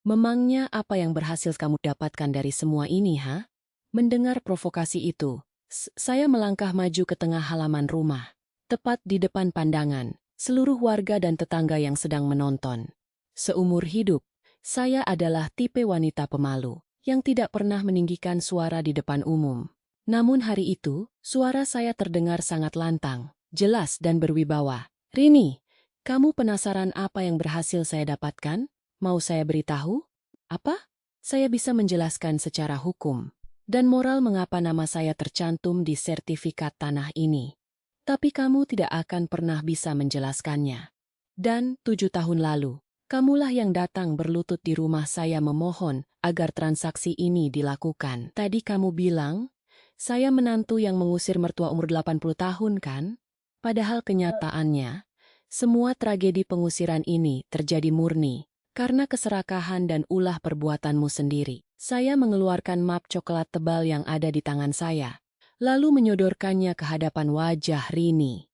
Memangnya apa yang berhasil kamu dapatkan dari semua ini, ha?" Mendengar provokasi itu, Saya melangkah maju ke tengah halaman rumah, tepat di depan pandangan seluruh warga dan tetangga yang sedang menonton. Seumur hidup, saya adalah tipe wanita pemalu yang tidak pernah meninggikan suara di depan umum. Namun hari itu, suara saya terdengar sangat lantang, jelas dan berwibawa. "Rini, kamu penasaran apa yang berhasil saya dapatkan? Mau saya beritahu?" "Apa?" "Saya bisa menjelaskan secara hukum dan moral mengapa nama saya tercantum di sertifikat tanah ini. Tapi kamu tidak akan pernah bisa menjelaskannya. Dan 7 tahun lalu, kamulah yang datang berlutut di rumah saya memohon agar transaksi ini dilakukan. Tadi kamu bilang, saya menantu yang mengusir mertua umur 80 tahun kan? Padahal kenyataannya, semua tragedi pengusiran ini terjadi murni karena keserakahan dan ulah perbuatanmu sendiri." Saya mengeluarkan map coklat tebal yang ada di tangan saya, lalu menyodorkannya ke hadapan wajah Rini.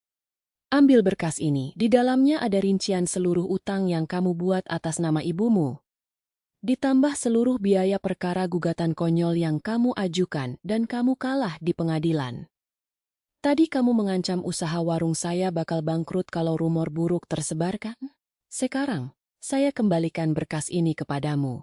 "Ambil berkas ini, di dalamnya ada rincian seluruh utang yang kamu buat atas nama ibumu. Ditambah seluruh biaya perkara gugatan konyol yang kamu ajukan dan kamu kalah di pengadilan. Tadi kamu mengancam usaha warung saya bakal bangkrut kalau rumor buruk tersebarkan. Sekarang, saya kembalikan berkas ini kepadamu.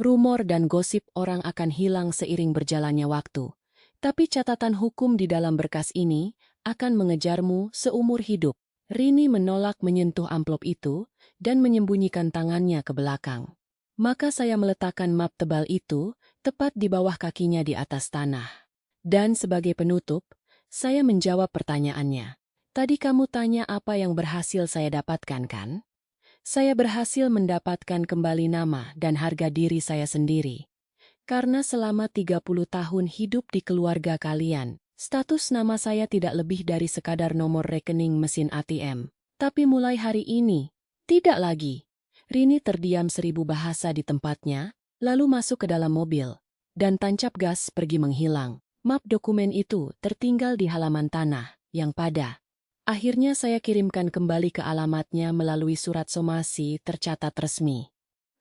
Rumor dan gosip orang akan hilang seiring berjalannya waktu. Tapi catatan hukum di dalam berkas ini akan mengejarmu seumur hidup." Rini menolak menyentuh amplop itu dan menyembunyikan tangannya ke belakang. Maka saya meletakkan map tebal itu tepat di bawah kakinya di atas tanah. Dan sebagai penutup, saya menjawab pertanyaannya. "Tadi kamu tanya apa yang berhasil saya dapatkan kan? Saya berhasil mendapatkan kembali nama dan harga diri saya sendiri. Karena selama 30 tahun hidup di keluarga kalian, status nama saya tidak lebih dari sekadar nomor rekening mesin ATM. Tapi mulai hari ini, tidak lagi." Rini terdiam 1000 bahasa di tempatnya, lalu masuk ke dalam mobil, dan tancap gas pergi menghilang. Map dokumen itu tertinggal di halaman tanah, yang pada akhirnya saya kirimkan kembali ke alamatnya melalui surat somasi tercatat resmi.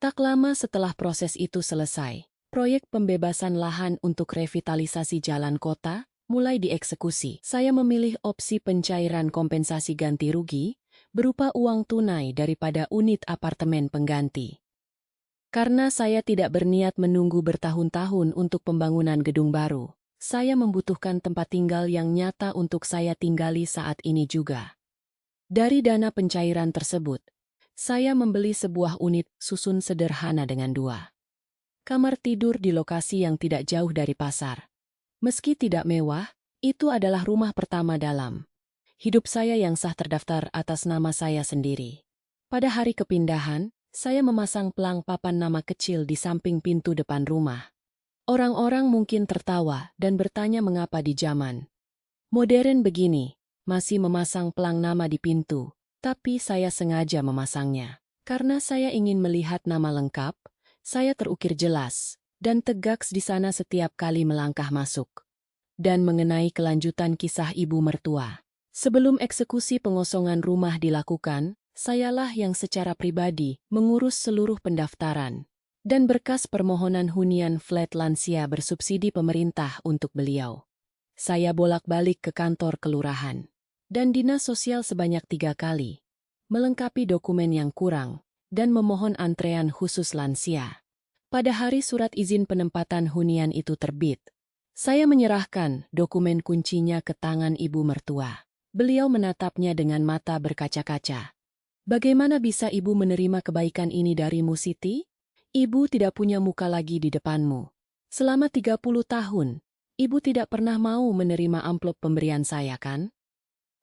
Tak lama setelah proses itu selesai, proyek pembebasan lahan untuk revitalisasi jalan kota mulai dieksekusi. Saya memilih opsi pencairan kompensasi ganti rugi berupa uang tunai daripada unit apartemen pengganti. Karena saya tidak berniat menunggu bertahun-tahun untuk pembangunan gedung baru, saya membutuhkan tempat tinggal yang nyata untuk saya tinggali saat ini juga. Dari dana pencairan tersebut, saya membeli sebuah unit susun sederhana dengan 2 kamar tidur di lokasi yang tidak jauh dari pasar. Meski tidak mewah, itu adalah rumah pertama dalam hidup saya yang sah terdaftar atas nama saya sendiri. Pada hari kepindahan, saya memasang pelang papan nama kecil di samping pintu depan rumah. Orang-orang mungkin tertawa dan bertanya mengapa di zaman modern begini masih memasang pelang nama di pintu, tapi saya sengaja memasangnya. Karena saya ingin melihat nama lengkap, saya terukir jelas dan tegak di sana setiap kali melangkah masuk. Dan mengenai kelanjutan kisah ibu mertua. Sebelum eksekusi pengosongan rumah dilakukan, sayalah yang secara pribadi mengurus seluruh pendaftaran dan berkas permohonan hunian flat lansia bersubsidi pemerintah untuk beliau. Saya bolak-balik ke kantor kelurahan dan dinas sosial sebanyak 3 kali, melengkapi dokumen yang kurang, dan memohon antrean khusus lansia. Pada hari surat izin penempatan hunian itu terbit, saya menyerahkan dokumen kuncinya ke tangan ibu mertua. Beliau menatapnya dengan mata berkaca-kaca. "Bagaimana bisa ibu menerima kebaikan ini darimu, Siti? Ibu tidak punya muka lagi di depanmu. Selama 30 tahun, ibu tidak pernah mau menerima amplop pemberian saya kan?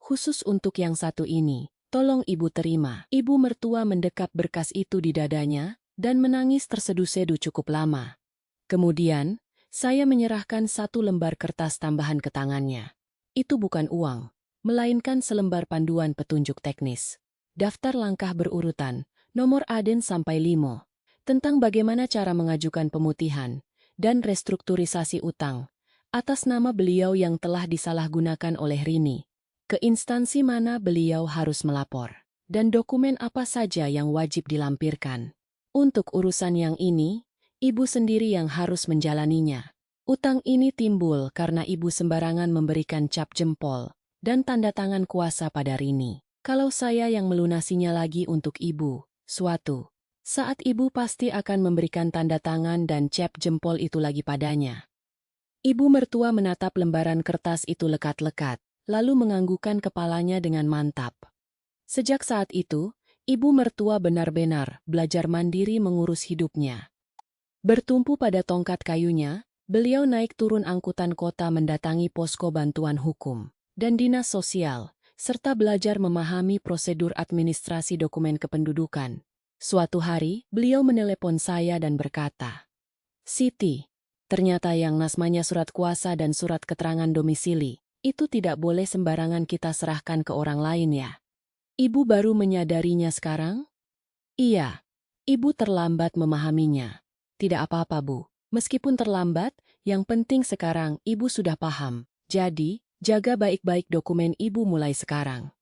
Khusus untuk yang satu ini, tolong ibu terima." Ibu mertua mendekap berkas itu di dadanya dan menangis terseduh-seduh cukup lama. Kemudian, saya menyerahkan 1 lembar kertas tambahan ke tangannya. Itu bukan uang, melainkan selembar panduan petunjuk teknis. Daftar langkah berurutan, nomor aden sampai 5. Tentang bagaimana cara mengajukan pemutihan dan restrukturisasi utang atas nama beliau yang telah disalahgunakan oleh Rini, ke instansi mana beliau harus melapor, dan dokumen apa saja yang wajib dilampirkan. Untuk urusan yang ini, ibu sendiri yang harus menjalaninya. Utang ini timbul karena ibu sembarangan memberikan cap jempol dan tanda tangan kuasa pada Rini. Kalau saya yang melunasinya lagi untuk ibu, suatu saat ibu pasti akan memberikan tanda tangan dan cap jempol itu lagi padanya. Ibu mertua menatap lembaran kertas itu lekat-lekat, lalu menganggukkan kepalanya dengan mantap. Sejak saat itu, ibu mertua benar-benar belajar mandiri mengurus hidupnya. Bertumpu pada tongkat kayunya, beliau naik turun angkutan kota mendatangi posko bantuan hukum dan dinas sosial, serta belajar memahami prosedur administrasi dokumen kependudukan. Suatu hari, beliau menelepon saya dan berkata, "Siti, ternyata yang namanya surat kuasa dan surat keterangan domisili, itu tidak boleh sembarangan kita serahkan ke orang lain ya." Ibu baru menyadarinya sekarang? Iya, ibu terlambat memahaminya. Tidak apa-apa, Bu. Meskipun terlambat, yang penting sekarang ibu sudah paham. Jadi, jaga baik-baik dokumen ibu mulai sekarang.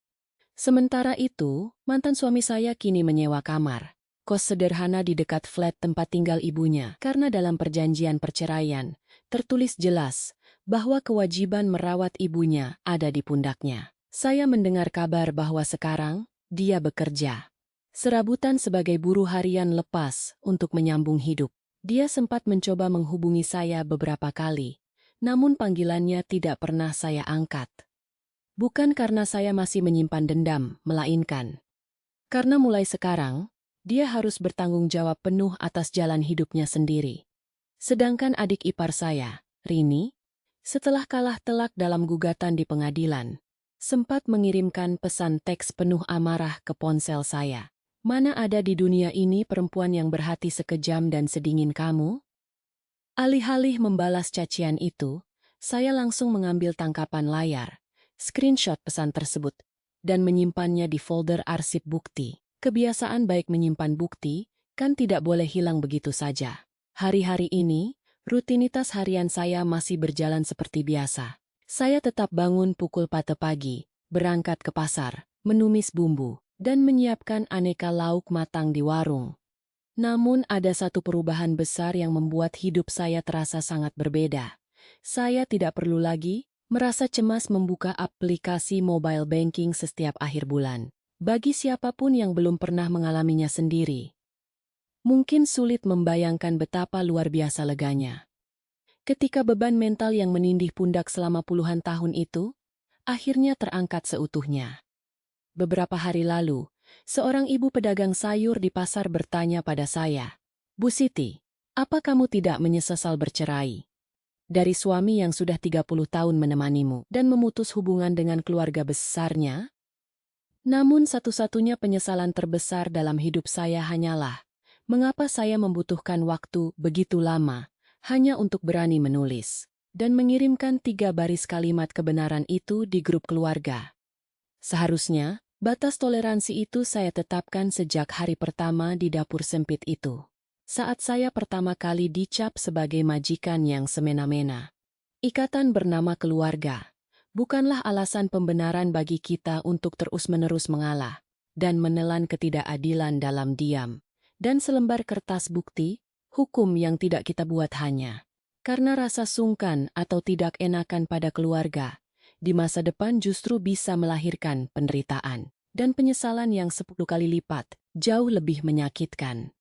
Sementara itu, mantan suami saya kini menyewa kamar kos sederhana di dekat flat tempat tinggal ibunya karena dalam perjanjian perceraian tertulis jelas bahwa kewajiban merawat ibunya ada di pundaknya. Saya mendengar kabar bahwa sekarang dia bekerja serabutan sebagai buruh harian lepas untuk menyambung hidup. Dia sempat mencoba menghubungi saya beberapa kali, namun panggilannya tidak pernah saya angkat. Bukan karena saya masih menyimpan dendam, melainkan karena mulai sekarang, dia harus bertanggung jawab penuh atas jalan hidupnya sendiri. Sedangkan adik ipar saya, Rini, setelah kalah telak dalam gugatan di pengadilan, sempat mengirimkan pesan teks penuh amarah ke ponsel saya. "Mana ada di dunia ini perempuan yang berhati sekejam dan sedingin kamu?" Alih-alih membalas cacian itu, saya langsung mengambil tangkapan layar, screenshot pesan tersebut, dan menyimpannya di folder arsip bukti. Kebiasaan baik menyimpan bukti, kan tidak boleh hilang begitu saja. Hari-hari ini, rutinitas harian saya masih berjalan seperti biasa. Saya tetap bangun pukul 4 pagi, berangkat ke pasar, menumis bumbu, dan menyiapkan aneka lauk matang di warung. Namun ada satu perubahan besar yang membuat hidup saya terasa sangat berbeda. Saya tidak perlu lagi merasa cemas membuka aplikasi mobile banking setiap akhir bulan. Bagi siapapun yang belum pernah mengalaminya sendiri, mungkin sulit membayangkan betapa luar biasa leganya. Ketika beban mental yang menindih pundak selama puluhan tahun itu, akhirnya terangkat seutuhnya. Beberapa hari lalu, seorang ibu pedagang sayur di pasar bertanya pada saya, "Bu Siti, apa kamu tidak menyesal bercerai dari suami yang sudah 30 tahun menemanimu dan memutus hubungan dengan keluarga besarnya?" Namun satu-satunya penyesalan terbesar dalam hidup saya hanyalah, mengapa saya membutuhkan waktu begitu lama hanya untuk berani menulis dan mengirimkan 3 baris kalimat kebenaran itu di grup keluarga. Seharusnya, batas toleransi itu saya tetapkan sejak hari pertama di dapur sempit itu. Saat saya pertama kali dicap sebagai majikan yang semena-mena. Ikatan bernama keluarga bukanlah alasan pembenaran bagi kita untuk terus-menerus mengalah dan menelan ketidakadilan dalam diam. Dan selembar kertas bukti, hukum yang tidak kita buat hanya karena rasa sungkan atau tidak enakan pada keluarga, di masa depan justru bisa melahirkan penderitaan dan penyesalan yang 10 kali lipat, jauh lebih menyakitkan.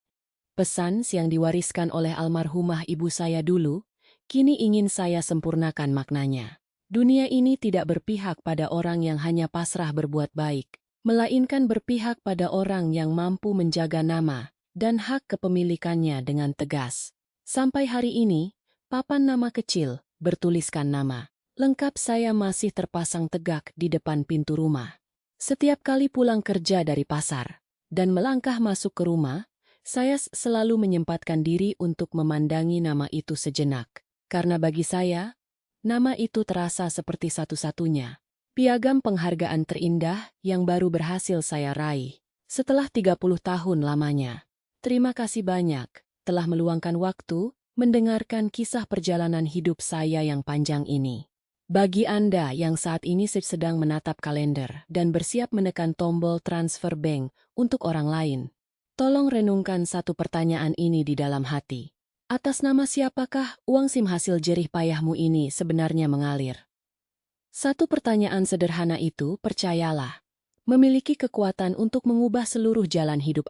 Pesan yang diwariskan oleh almarhumah ibu saya dulu, kini ingin saya sempurnakan maknanya. Dunia ini tidak berpihak pada orang yang hanya pasrah berbuat baik, melainkan berpihak pada orang yang mampu menjaga nama dan hak kepemilikannya dengan tegas. Sampai hari ini, papan nama kecil, bertuliskan nama lengkap saya masih terpasang tegak di depan pintu rumah. Setiap kali pulang kerja dari pasar dan melangkah masuk ke rumah, saya selalu menyempatkan diri untuk memandangi nama itu sejenak. Karena bagi saya, nama itu terasa seperti satu-satunya piagam penghargaan terindah yang baru berhasil saya raih setelah 30 tahun lamanya. Terima kasih banyak telah meluangkan waktu mendengarkan kisah perjalanan hidup saya yang panjang ini. Bagi Anda yang saat ini sedang menatap kalender dan bersiap menekan tombol transfer bank untuk orang lain, tolong renungkan satu pertanyaan ini di dalam hati. Atas nama siapakah uang SIM hasil jerih payahmu ini sebenarnya mengalir? Satu pertanyaan sederhana itu, percayalah, memiliki kekuatan untuk mengubah seluruh jalan hidup